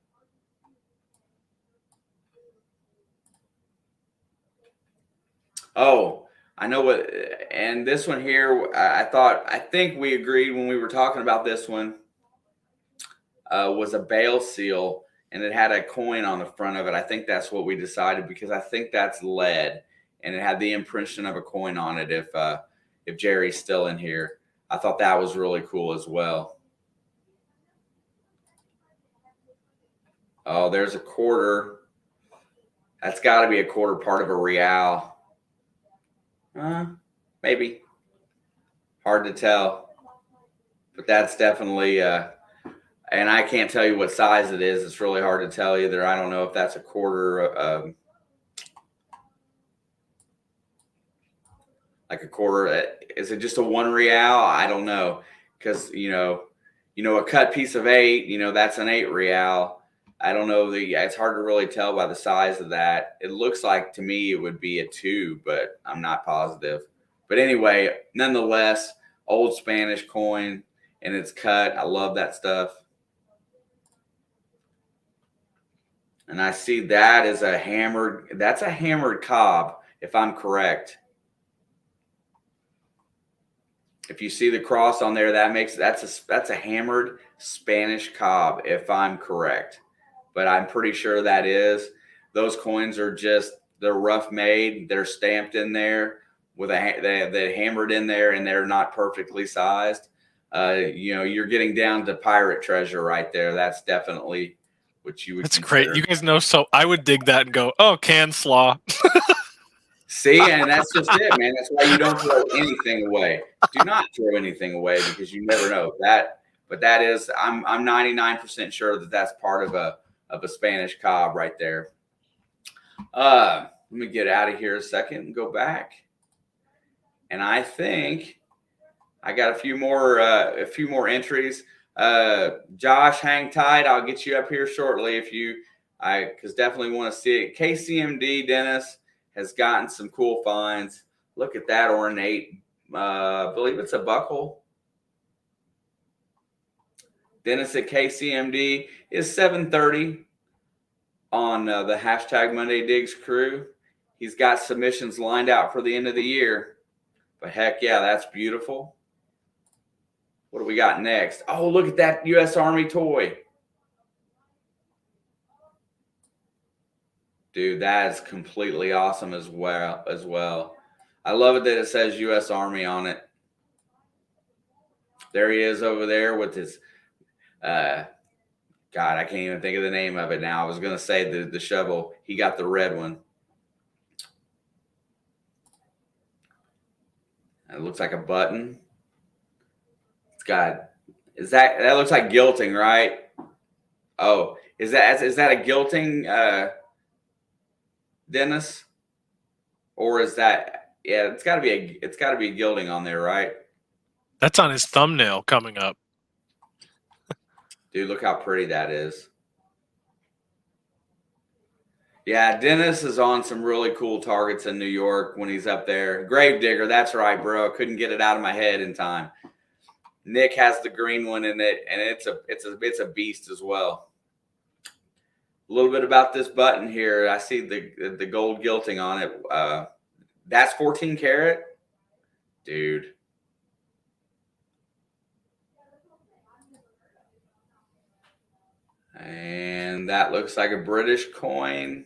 Oh, I know what. And this one here, I think we agreed when we were talking about this one, was a bail seal. And it had a coin on the front of it. I think that's what we decided because I think that's lead, and it had the impression of a coin on it. If Jerry's still in here, I thought that was really cool as well. Oh, there's a quarter. That's got to be a quarter part of a real. Maybe. Hard to tell, but that's definitely a and I can't tell you what size it is. It's really hard to tell either. I don't know if that's a quarter, like a quarter. Is it just a 1 real? I don't know, because a cut piece of 8, that's an 8 real. I don't know. It's hard to really tell by the size of that. It looks like to me it would be a 2, but I'm not positive. But anyway, nonetheless, old Spanish coin, and it's cut. I love that stuff. And I see that is that's a hammered cob, if I'm correct. If you see the cross on there, that's a hammered Spanish cob, if I'm correct. But I'm pretty sure that is. Those coins are they're rough made. They're stamped in there with they're hammered in there, and they're not perfectly sized. You're getting down to pirate treasure right there. That's definitely what you would. That's consider. great. You guys know, so I would dig that and go, oh, can slaw. See, and that's just it, man. That's why you don't throw anything away. Do not throw anything away, because you never know that. But that is, I'm 99% sure that that's part of a Spanish cob right there. Let me get out of here a second and go back. And I think I got a few more entries. Josh, hang tight. I'll get you up here shortly because definitely want to see it. KCMD Dennis has gotten some cool finds. Look at that ornate. I believe it's a buckle. Dennis at KCMD is 7:30 on the hashtag Monday Digs crew. He's got submissions lined out for the end of the year. But heck yeah, that's beautiful. What do we got next? Oh, look at that U.S. Army toy. Dude, that is completely awesome as well. I love it that it says U.S. Army on it. There he is over there with his, God, I can't even think of the name of it now. I was going to say the shovel. He got the red one. It looks like a button. It's got, that looks like gilting, right? Oh, is that a gilting, Dennis? Or is that, yeah, it's gotta be a gilding on there, right? That's on his thumbnail coming up. Dude, look how pretty that is. Yeah, Dennis is on some really cool targets in New York when he's up there. Gravedigger, that's right, bro. Couldn't get it out of my head in time. Nick has the green one in it, and it's a beast as well. A little bit about this button here. I see the gold gilting on it. That's 14 karat, dude. And that looks like a British coin.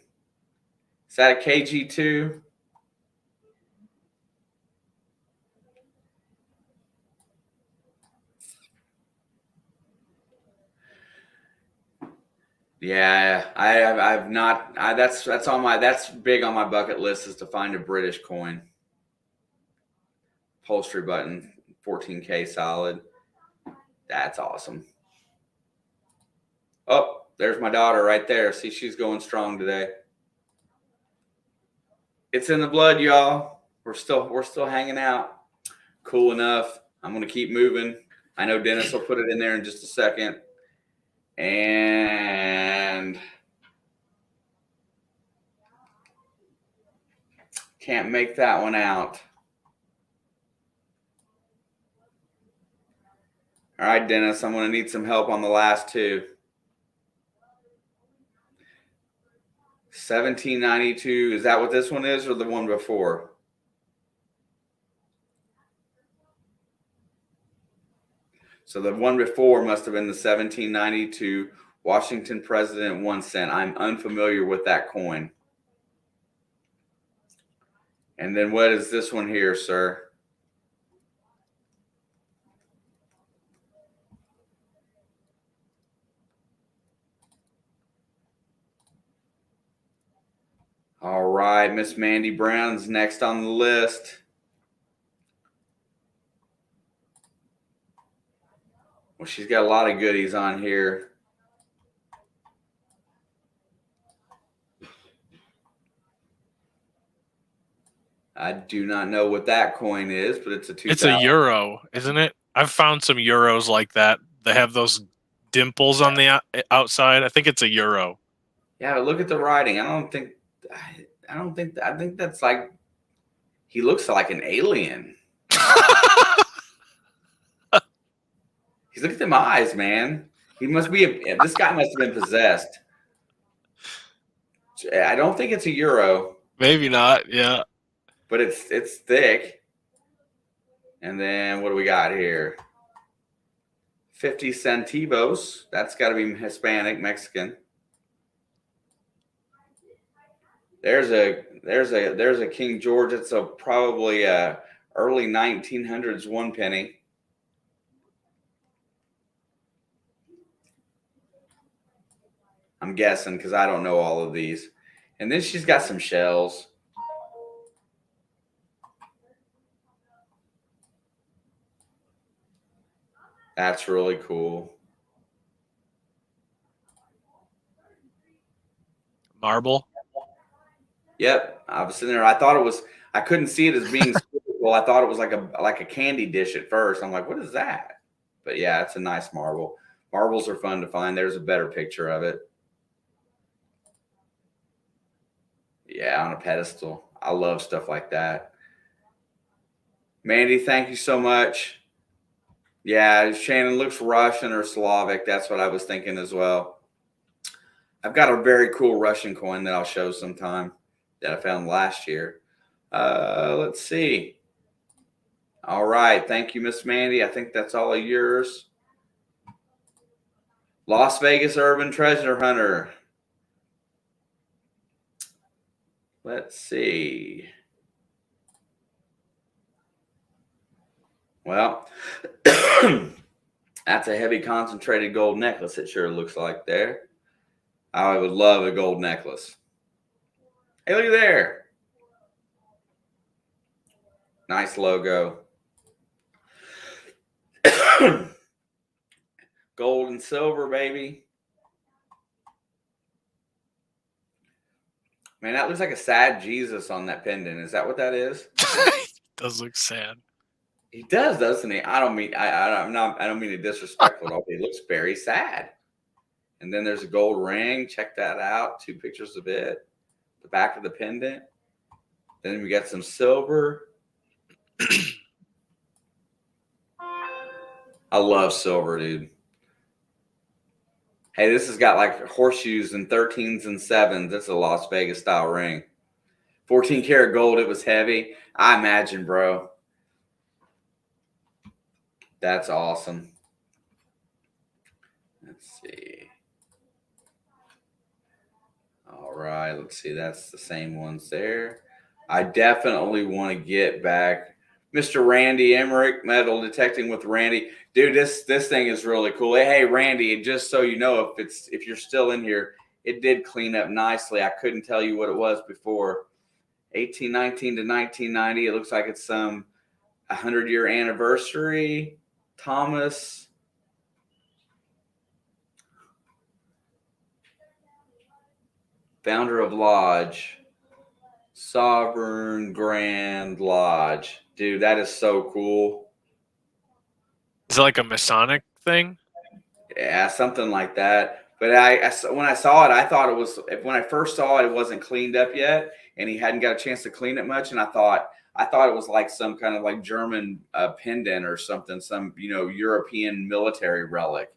Is that a KG2? Yeah, I've not. That's big on my bucket list, is to find a British coin. Upholstery button, 14K solid. That's awesome. Oh, there's my daughter right there. See, she's going strong today. It's in the blood, y'all. We're still hanging out. Cool enough. I'm gonna keep moving. I know Dennis will put it in there in just a second. And can't make that one out. All right, Dennis, I'm going to need some help on the last two. 1792. Is that what this one is, or the one before? So the one before must have been the 1792 Washington President 1 cent. I'm unfamiliar with that coin. And then what is this one here, sir? All right, Miss Mandy Brown's next on the list. Well, she's got a lot of goodies on here. I do not know what that coin is, but it's a 2000. It's a euro, isn't it? I've found some euros like that. They have those dimples on the outside. I think it's a euro. Yeah, but look at the writing. I think that's like, he looks like an alien. He's look at them eyes, man. He must be this guy must have been possessed. I don't think it's a euro, Maybe not. Yeah. but it's thick. And then what do we got here? 50 centavos. That's got to be Hispanic, Mexican. There's a King George. It's probably early 1900s 1 penny. I'm guessing because I don't know all of these. And then she's got some shells. That's really cool. Marble. Yep, I was sitting there. I couldn't see it as being spherical. I thought it was like a candy dish at first. I'm like, what is that? But yeah, it's a nice marble. Marbles are fun to find. There's a better picture of it. Yeah, on a pedestal. I love stuff like that. Mandy, thank you so much. Yeah, Shannon looks Russian or Slavic. That's what I was thinking as well. I've got a very cool Russian coin that I'll show sometime that I found last year. Let's see. All right. Thank you, Miss Mandy. I think that's all of yours. Las Vegas Urban Treasure Hunter. Let's see. Well, that's a heavy concentrated gold necklace. It sure looks like there. I would love a gold necklace. Hey, look at there. Nice logo. Gold and silver, baby. Man, that looks like a sad Jesus on that pendant. Is that what that is? Does look sad. He does, doesn't he? I don't mean it disrespectful at all. He looks very sad. And then there's a gold ring. Check that out. 2 pictures of it. The back of the pendant. Then we got some silver. I love silver, dude. Hey, this has got like horseshoes and 13s and 7s. That's a Las Vegas style ring. 14 karat gold. It was heavy. I imagine, bro. That's awesome. Let's see. All right. Let's see. That's the same ones there. I definitely want to get back Mr. Randy Emmerich, metal detecting with Randy. Dude, this thing is really cool. Hey, Randy, just so you know, if you're still in here, it did clean up nicely. I couldn't tell you what it was before. 1819 to 1990. It looks like it's some 100-year anniversary. Thomas. Founder of Lodge. Sovereign Grand Lodge. Dude, that is so cool. Is it like a Masonic thing? Yeah, something like that. But when I saw it, I thought it was, when I first saw it, it wasn't cleaned up yet, and he hadn't got a chance to clean it much. And I thought it was like some kind of like German pendant or something, some European military relic.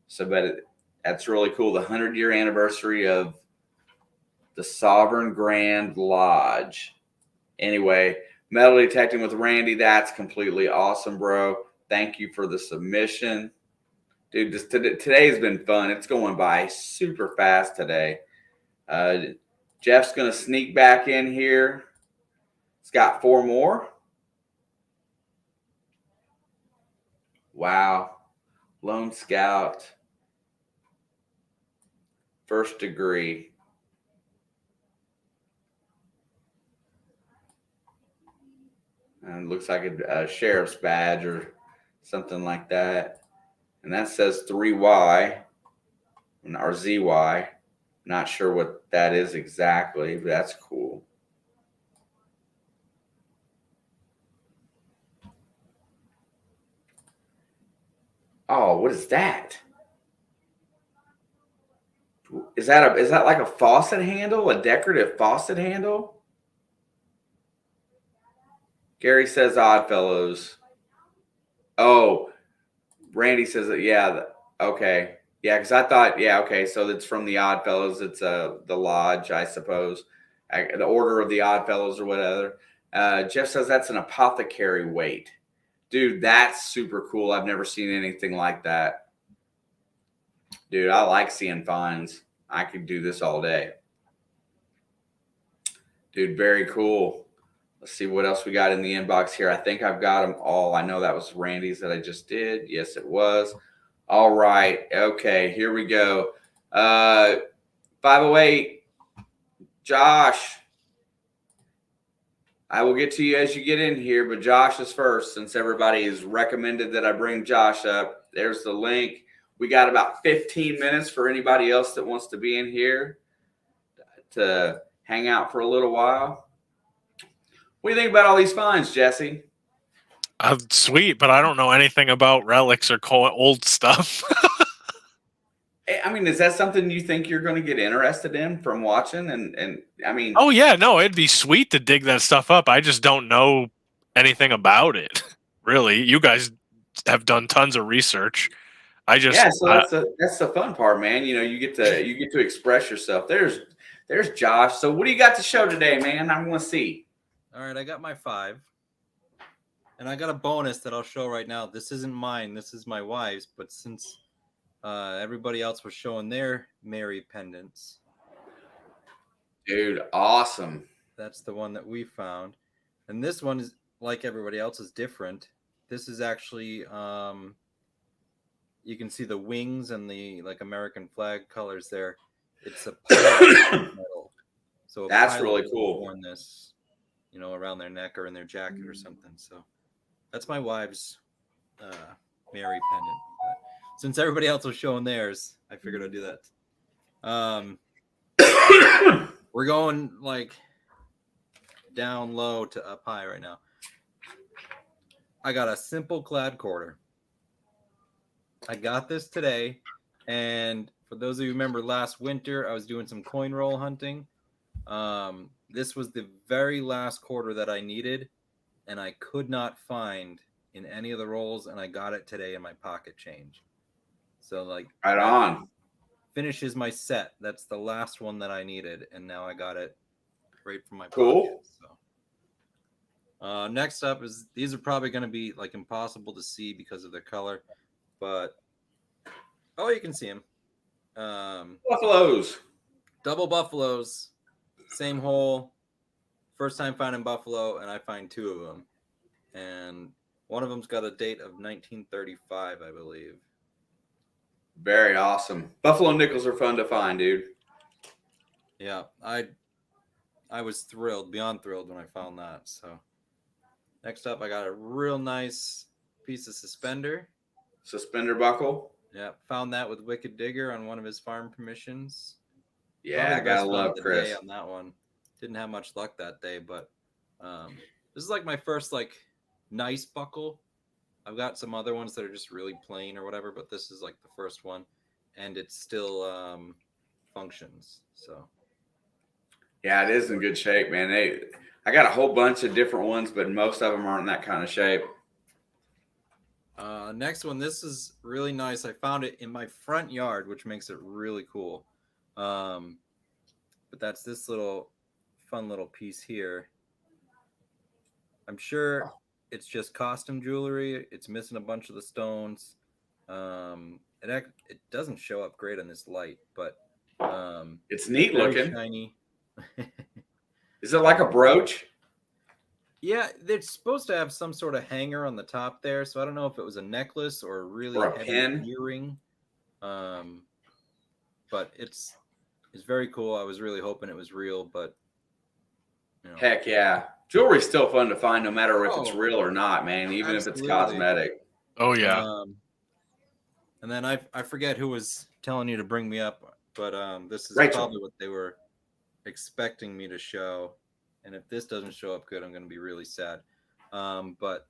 So, but that's really cool. The 100-year anniversary of the Sovereign Grand Lodge. Anyway, metal detecting with Randy. That's completely awesome, bro. Thank you for the submission. Dude, today's been fun. It's going by super fast today. Jeff's going to sneak back in here. It's got 4 more. Wow. Lone Scout. First degree. And looks like a sheriff's badge or something like that. And that says 3Y or ZY. Not sure what that is exactly, but that's cool. Oh, what is that? Is that like a faucet handle, a decorative faucet handle? Gary says Oddfellows. Oh, Randy says that. Yeah. Okay. Yeah, because I thought. Yeah. Okay. So it's from the Oddfellows. It's the lodge, I suppose, the Order of the Oddfellows or whatever. Jeff says that's an apothecary weight. Dude, that's super cool. I've never seen anything like that. Dude, I like seeing finds. I could do this all day. Dude, very cool. Let's see what else we got in the inbox here. I think I've got them all. I know that was Randy's that I just did. Yes, it was. All right. Okay, here we go. 508, Josh. I will get to you as you get in here, but Josh is first since everybody has recommended that I bring Josh up. There's the link. We got about 15 minutes for anybody else that wants to be in here to hang out for a little while. What do you think about all these finds, Jesse? Sweet, but I don't know anything about relics or old stuff. I mean, is that something you think you're going to get interested in from watching? And I mean, oh yeah, no, it'd be sweet to dig that stuff up. I just don't know anything about it. Really, you guys have done tons of research. Yeah, so that's the fun part, man. You know, you get to express yourself. There's Josh. So what do you got to show today, man? I want to see. All right, I got my 5. And I got a bonus that I'll show right now. This isn't mine. This is my wife's. But since everybody else was showing their Mary pendants. Dude, awesome. That's the one that we found. And this one is, like everybody else, is different. This is actually, you can see the wings and the like American flag colors there. It's a pilot medal. So that's really cool. Worn this, you know, around their neck or in their jacket or something. So that's my wife's Mary pendant. But since everybody else was showing theirs, I figured I'd do that. We're going like down low to up high right now. I got a simple clad quarter. I got this today, and for those of you who remember last winter, I was doing some coin roll hunting. This was the very last quarter that I needed, and I could not find in any of the rolls, and I got it today in my pocket change. So like right on. Finishes my set. That's the last one that I needed, and now I got it right from my cool. pocket. So next up is, these are probably going to be like impossible to see because of their color, but oh, you can see them. Buffaloes. Double buffaloes. Same hole. First time finding buffalo, and I find 2 of them. And one of them's got a date of 1935, I believe. Very awesome. Buffalo nickels are fun to find, dude. Yeah, I was thrilled, beyond thrilled when I found that. So next up, I got a real nice piece of suspender. Suspender buckle. Yeah, found that with Wicked Digger on one of his farm permissions. Yeah, I gotta love Chris on that one. Didn't have much luck that day, but this is like my first like nice buckle. I've got some other ones that are just really plain or whatever, but this is like the first one, and it still functions. So yeah, it is in good shape, man. I got a whole bunch of different ones, but most of them aren't in that kind of shape. Next one, this is really nice. I found it in my front yard, which makes it really cool. But that's this little fun little piece here. I'm sure it's just costume jewelry. It's missing a bunch of the stones. It doesn't show up great on this light, but it's neat looking. Shiny. Is it like a brooch? Yeah, it's supposed to have some sort of hanger on the top there, so I don't know if it was a necklace or a really heavy earring. But it's very cool. I was really hoping it was real, but you know. Heck yeah. Jewelry's still fun to find no matter if it's real or not, man, even absolutely. If it's cosmetic. Oh yeah. And then I forget who was telling you to bring me up, but this is Rachel. probably what they were expecting me to show. And if this doesn't show up good, I'm going to be really sad. But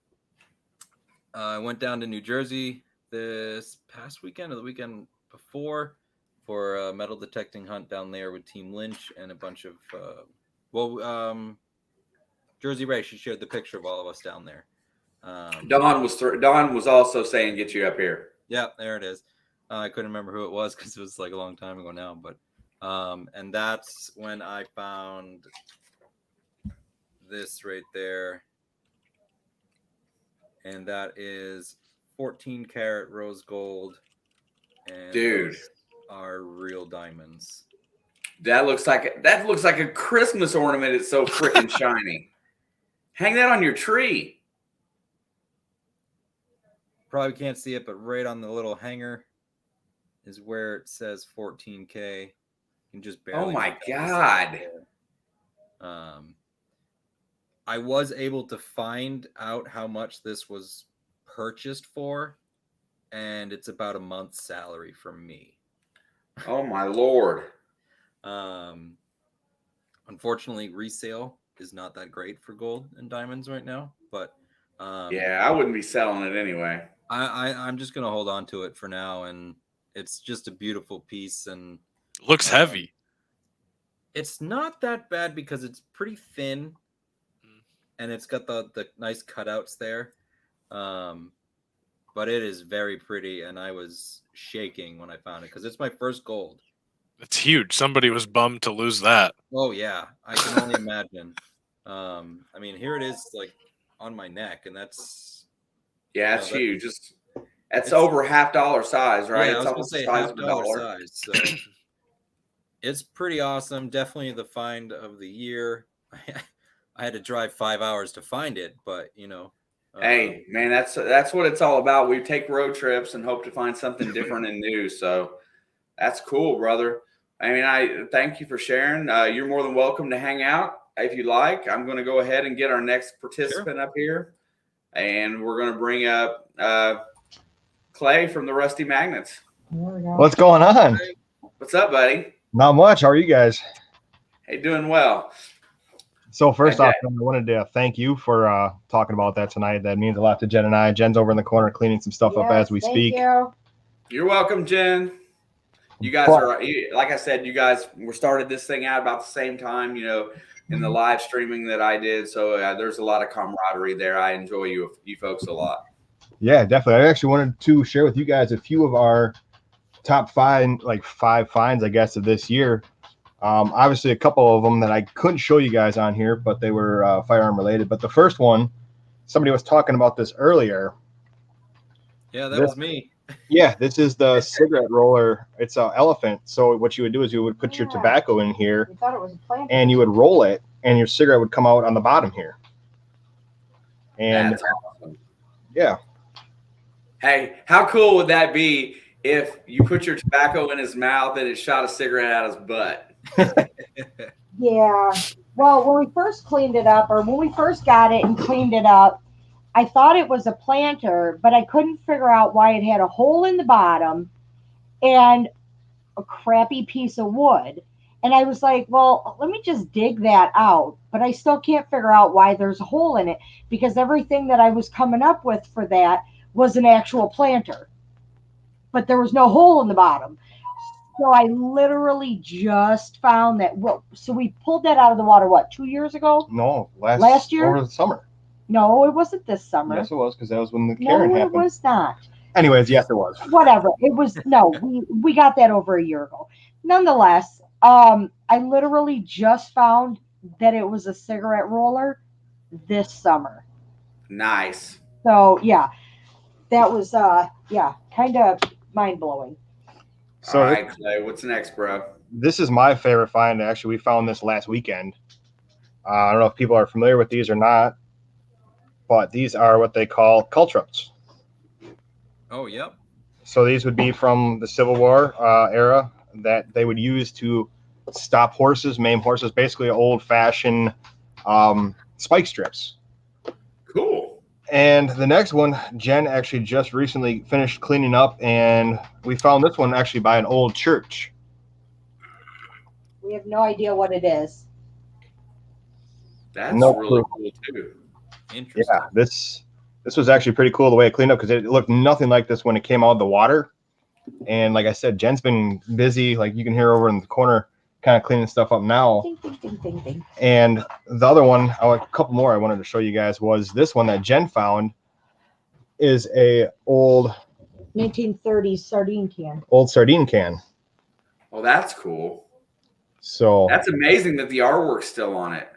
I went down to New Jersey this past weekend or the weekend before for a metal detecting hunt down there with Team Lynch and a bunch of Jersey Ray. She shared the picture of all of us down there. Don was also saying get you up here. Yeah, there it is. I couldn't remember who it was because it was like a long time ago now, but and that's when I found this right there, and that is 14 karat rose gold, and Dude, those are real diamonds. that looks like a Christmas ornament. It's so freaking shiny. Hang that on your tree. Probably can't see it, but right on the little hanger is where it says 14K. You can just barely. Oh my make out God. there. I was able to find out how much this was purchased for, and it's about a month's salary from me. Oh my Lord. Unfortunately, resale is not that great for gold and diamonds right now, but Yeah, I wouldn't be selling it anyway. I'm just gonna hold on to it for now, and it's just a beautiful piece, and Looks heavy. it's not that bad because it's pretty thin, and it's got the nice cutouts there. But it is very pretty, and I was shaking when I found it because it's my first gold. It's huge. Somebody was bummed to lose that. Oh yeah, I can only imagine. I mean, here it is, like on my neck, and that's Yeah, it's huge. That's it's over $50 size, right? Yeah, I It's was gonna almost say the size of a $50 dollar. size. So it's pretty awesome. Definitely the find of the year. I had to drive 5 hours to find it, but Hey, man, that's what it's all about. We take road trips and hope to find something different and new. So that's cool, brother. I mean, I thank you for sharing. You're more than welcome to hang out if you like. I'm going to go ahead and get our next participant up here, and we're going to bring up Clay from the Rusty Magnets. What's going on? What's up, buddy? Not much. How are you guys? Hey, doing well. So first off, I wanted to thank you for talking about that tonight. That means a lot to Jen and I. Jen's over in the corner cleaning some stuff up as we speak. You're welcome, Jen. You guys are, like I said, you guys were started this thing out about the same time, in the live streaming that I did. So there's a lot of camaraderie there. I enjoy you folks a lot. Yeah, definitely. I actually wanted to share with you guys a few of our top five finds, I guess, of this year. Obviously, a couple of them that I couldn't show you guys on here, but they were firearm related. But the first one, somebody was talking about this earlier. Yeah, that was me. Yeah, this is the cigarette roller. It's an elephant. So what you would do is you would put your tobacco in here, and you would roll it, and your cigarette would come out on the bottom here. And that's awesome. Yeah. Hey, how cool would that be if you put your tobacco in his mouth and it shot a cigarette out his butt? Yeah. Well, when we first cleaned it up, or when we first got it and cleaned it up, I thought it was a planter, but I couldn't figure out why it had a hole in the bottom and a crappy piece of wood. And I was like, well, let me just dig that out. But I still can't figure out why there's a hole in it, because everything that I was coming up with for that was an actual planter. But there was no hole in the bottom. So I literally just found that. So we pulled that out of the water, 2 years ago? No, last year? Over the summer. No, it wasn't this summer. Yes, it was, because that was when the Karen happened. No, it was not. Anyways, yes, it was. Whatever. It was, no, we got that over a year ago. Nonetheless, I literally just found that it was a cigarette roller this summer. Nice. So, yeah, that was, kind of mind-blowing. So all right, Clay, what's next, bro? This is my favorite find. Actually, we found this last weekend. I don't know if people are familiar with these or not, but these are what they call cultrops. Oh, yep. So these would be from the Civil War era that they would use to stop horses, maim horses, basically old-fashioned spike strips. Cool. And the next one, Jen actually just recently finished cleaning up, and we found this one actually by an old church. We have no idea what it is. That's No really clue. cool too. Interesting. Yeah, this was actually pretty cool the way it cleaned up because it looked nothing like this when it came out of the water. And like I said, Jen's been busy. Like you can hear over in the corner, kind of cleaning stuff up now. Ding, ding, ding, ding, ding. And the other one, a couple more I wanted to show you guys was this one that Jen found is a old 1930s sardine can. sardine can. Well, that's cool. So That's amazing that the artwork's still on it.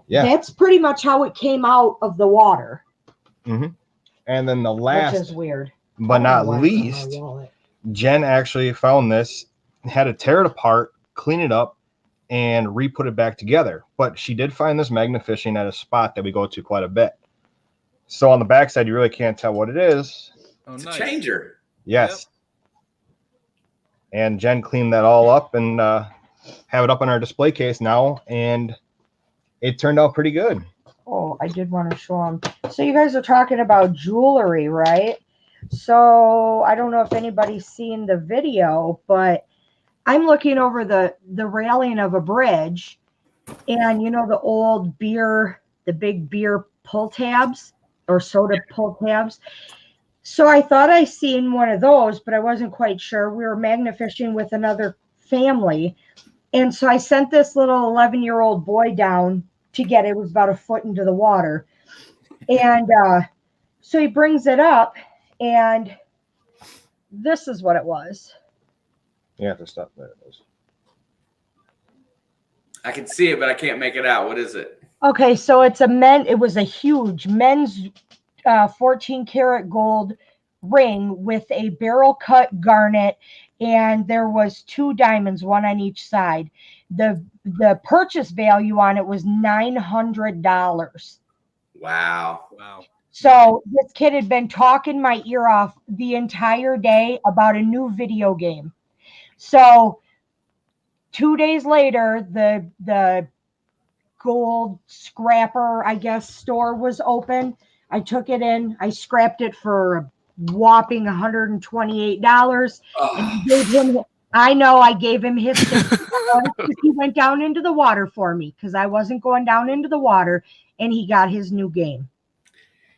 yeah. That's pretty much how it came out of the water, And then the which last, is weird. but not least, Jen actually found this, had to tear it apart, clean it up, and re-put it back together. But she did find this magnafishing at a spot that we go to quite a bit. So on the backside, you really can't tell what it is. Oh, It's nice. a changer. Yes. And Jen cleaned that all up and have it up on our display case now, and it turned out pretty good. Oh, I did want to show them. So you guys are talking about jewelry, right? So I don't know if anybody's seen the video, but I'm looking over the railing of a bridge, and you know the old beer, the big beer pull tabs or soda pull tabs. So I thought I seen one of those, but I wasn't quite sure. We were magnafishing with another family, and so I sent this little 11-year-old boy down to get it. It was about a foot into the water, and so he brings it up, and this is what it was. Yeah, the stuff there it is. I can see it, but I can't make it out. What is it? Okay, so it was a huge men's 14 karat gold ring with a barrel cut garnet, and there was 2 diamonds, one on each side. The purchase value on it was $900. Wow. Wow. So this kid had been talking my ear off the entire day about a new video game. So 2 days later, the gold scrapper, I guess, store was open. I took it in. I scrapped it for a whopping $128. And I gave him, I gave him his he went down into the water for me because I wasn't going down into the water, and he got his new game.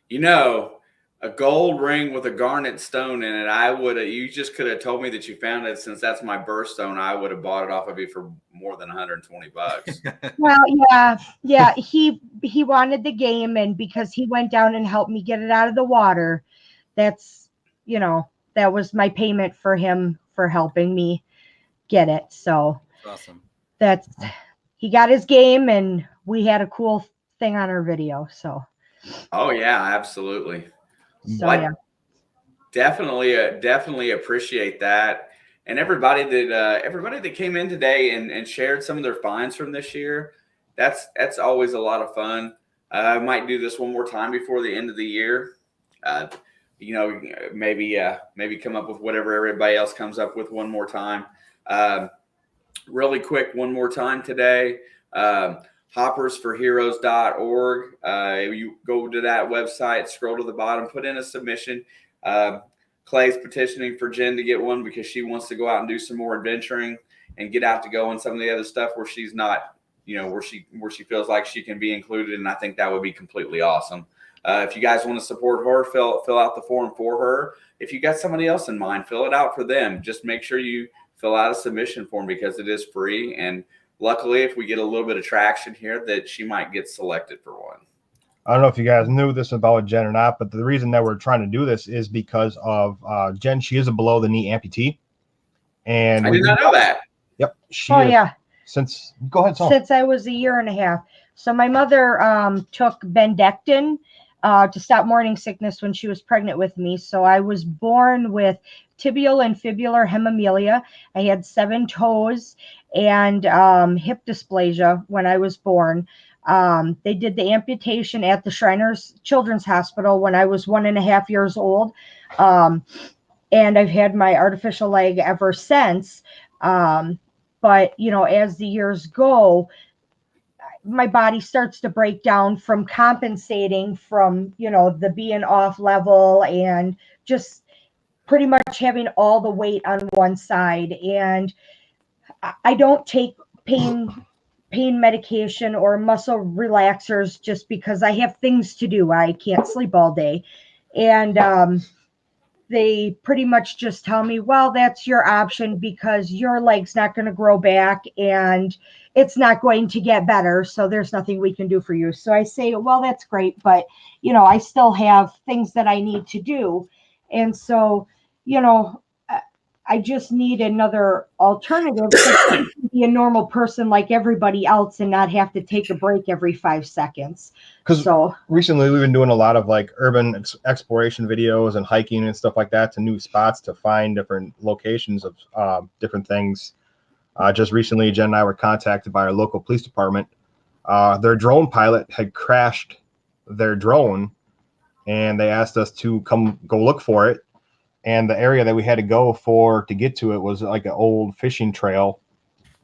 You know, a gold ring with a garnet stone in it. You just could have told me that you found it, since that's my birthstone. I would have bought it off of you for more than $120. Well, yeah. He wanted the game, and because he went down and helped me get it out of the water, that's, that was my payment for him for helping me get it. So Awesome. he got his game, and we had a cool thing on our video. So. Oh yeah, absolutely. So, Well, yeah. definitely appreciate that, and everybody that came in today and shared some of their finds from this year. That's always a lot of fun. I might do this one more time before the end of the year. Maybe come up with whatever everybody else comes up with one more time. Really quick, one more time today. hoppersforheroes.org. You go to that website, scroll to the bottom, put in a submission. Clay's petitioning for Jen to get one because she wants to go out and do some more adventuring and get out to go on some of the other stuff where she's not, where she feels like she can be included. And I think that would be completely awesome. If you guys want to support her, fill out the form for her. If you got somebody else in mind, fill it out for them. Just make sure you fill out a submission form because it is free. And luckily, if we get a little bit of traction here, that she might get selected for one. I don't know if you guys knew this about Jen or not, but the reason that we're trying to do this is because of Jen. She is a below the knee amputee. And I did not know that. Yep. Yeah. Go ahead, Saul. Since I was a year and a half. So my mother took Bendectin to stop morning sickness when she was pregnant with me. So I was born with tibial and fibular hemimelia. I had 7 toes and hip dysplasia when I was born. They did the amputation at the Shriners Children's Hospital when I was 1.5 years old. And I've had my artificial leg ever since. But, as the years go, my body starts to break down from compensating from, the being off level and just pretty much having all the weight on one side. And I don't take pain medication or muscle relaxers just because I have things to do. I can't sleep all day. And they pretty much just tell me, well, that's your option because your leg's not going to grow back and it's not going to get better. So there's nothing we can do for you. So I say, well, that's great. But, I still have things that I need to do. And so, I just need another alternative to be a normal person like everybody else and not have to take a break every 5 seconds. Because So recently we've been doing a lot of like urban exploration videos and hiking and stuff like that to new spots to find different locations of different things. Just recently, Jen and I were contacted by our local police department. Their drone pilot had crashed their drone, and they asked us to come go look for it. And the area that we had to go for to get to it was like an old fishing trail,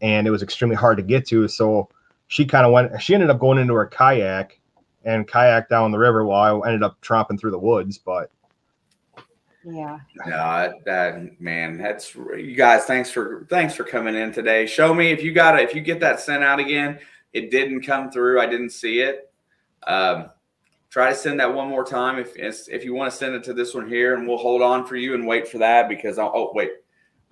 and it was extremely hard to get to. So she ended up going into her kayak and kayak down the river while I ended up tromping through the woods. But yeah. No, that man, that's you guys. Thanks for coming in today. Show me if you get that sent out again. It didn't come through. I didn't see it. Try to send that one more time if you want to send it to this one here, and we'll hold on for you and wait for that because I'll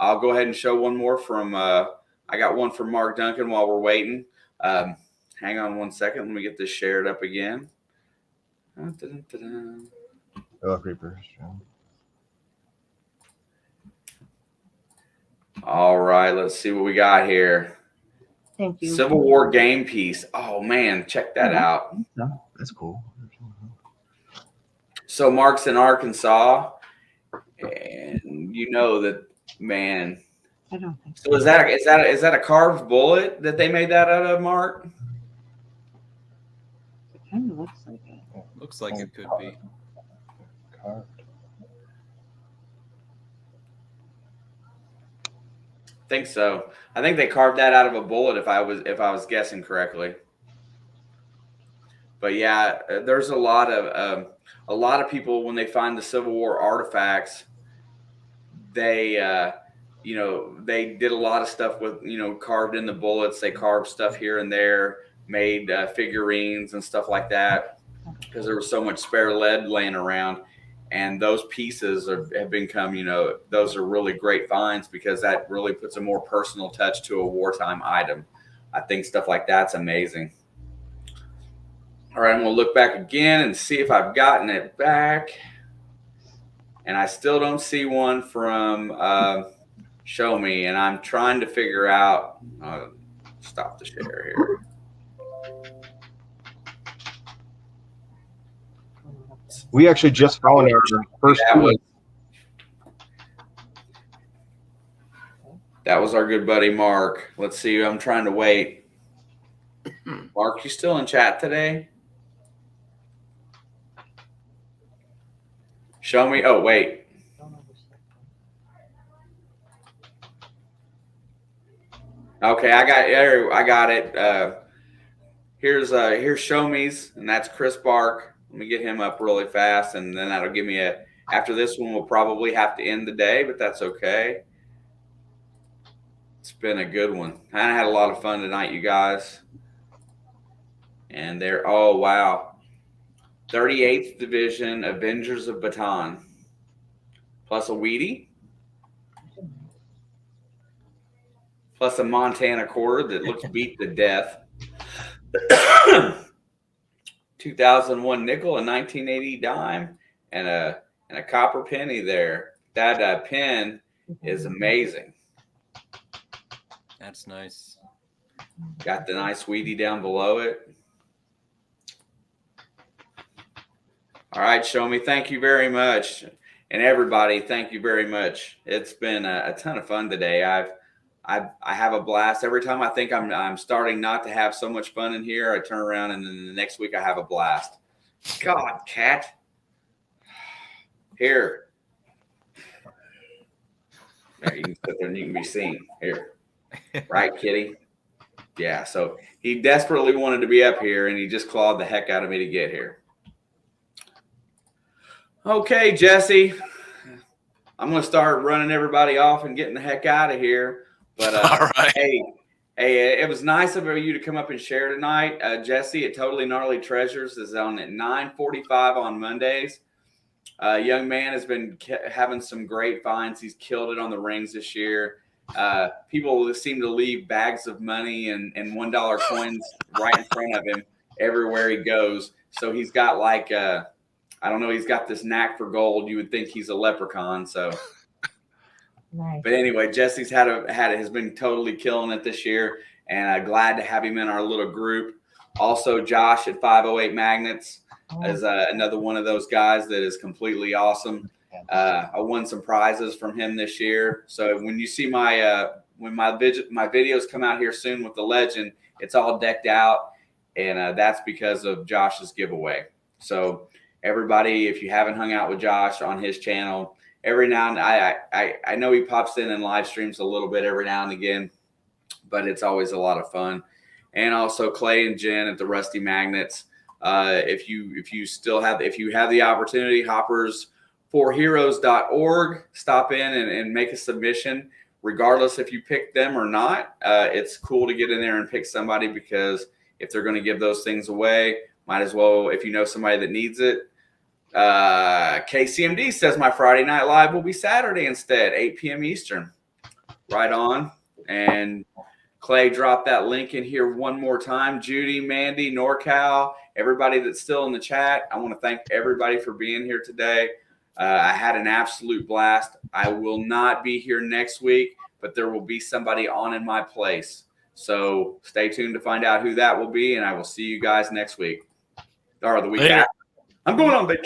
go ahead and show one more from I got one from Mark Duncan while we're waiting. Hang on one second. Let me get this shared up again. All right, let's see what we got here. Thank you. Civil War game piece. Oh man, check that out. that's cool. So Mark's in Arkansas, and that, man. I don't think So is that a carved bullet that they made that out of, Mark? It kind of looks like it. Looks like it could be. Think so. I think they carved that out of a bullet if I was guessing correctly. But yeah, there's a lot of people when they find the Civil War artifacts, they they did a lot of stuff with carved in the bullets. They carved stuff here and there, made figurines and stuff like that because there was so much spare lead laying around. And those pieces have become, those are really great finds because that really puts a more personal touch to a wartime item. I think stuff like that's amazing. All right, I'm going to look back again and see if I've gotten it back. And I still don't see one from Show Me. And I'm trying to figure out, stop the share here. We actually just found our first. That was our good buddy Mark. Let's see. I'm trying to wait. Mark, you still in chat today? Show me. Oh, wait. Okay, I got it. Here's Show Me's, and that's Chris Bark. Let me get him up really fast, and then that'll give me after this one, we'll probably have to end the day, but that's okay. It's been a good one. I had a lot of fun tonight, you guys. And oh, wow. 38th Division Avengers of Baton. Plus a Wheatie. Plus a Montana quarter that looks beat to death. 2001 nickel, a 1980 dime, and a copper penny there. That pen is amazing. That's nice. Got the nice Wheatie down below it. All right, Show Me. Thank you very much. And everybody, thank you very much. It's been a ton of fun today. I have a blast. Every time I think I'm starting not to have so much fun in here, I turn around and then the next week I have a blast. God, cat. Here. There, you can sit there and you can be seen. Here. Right, kitty? Yeah, so he desperately wanted to be up here, and he just clawed the heck out of me to get here. Okay, Jesse, I'm going to start running everybody off and getting the heck out of here. But All right. hey, it was nice of you to come up and share tonight. Jesse at Totally Gnarly Treasures is on at 9:45 on Mondays. Young man has been having some great finds. He's killed it on the rings this year. People seem to leave bags of money and $1 coins right in front of him everywhere he goes. So he's got like I don't know. He's got this knack for gold. You would think he's a leprechaun. So, Nice. but anyway, Jesse's has been totally killing it this year, and glad to have him in our little group. Also, Josh at 508 Magnets is another one of those guys that is completely awesome. I won some prizes from him this year. So when you see my videos come out here soon with the legend, it's all decked out, and that's because of Josh's giveaway. So everybody, if you haven't hung out with Josh on his channel, every now and I know he pops in live streams a little bit every now and again, but it's always a lot of fun. And also Clay and Jen at the Rusty Magnets. If you have the opportunity, hoppersforheroes.org, stop in and make a submission, regardless if you pick them or not. It's cool to get in there and pick somebody, because if they're going to give those things away, might as well, if you know somebody that needs it. KCMD says my Friday night live will be Saturday instead, 8 p.m. Eastern. Right on. And Clay dropped that link in here one more time. Judy, Mandy, NorCal, everybody that's still in the chat, I want to thank everybody for being here today. I had an absolute blast. I will not be here next week, but there will be somebody on in my place. So stay tuned to find out who that will be, and I will see you guys next week. Or the week Later. after. I'm going on vacation.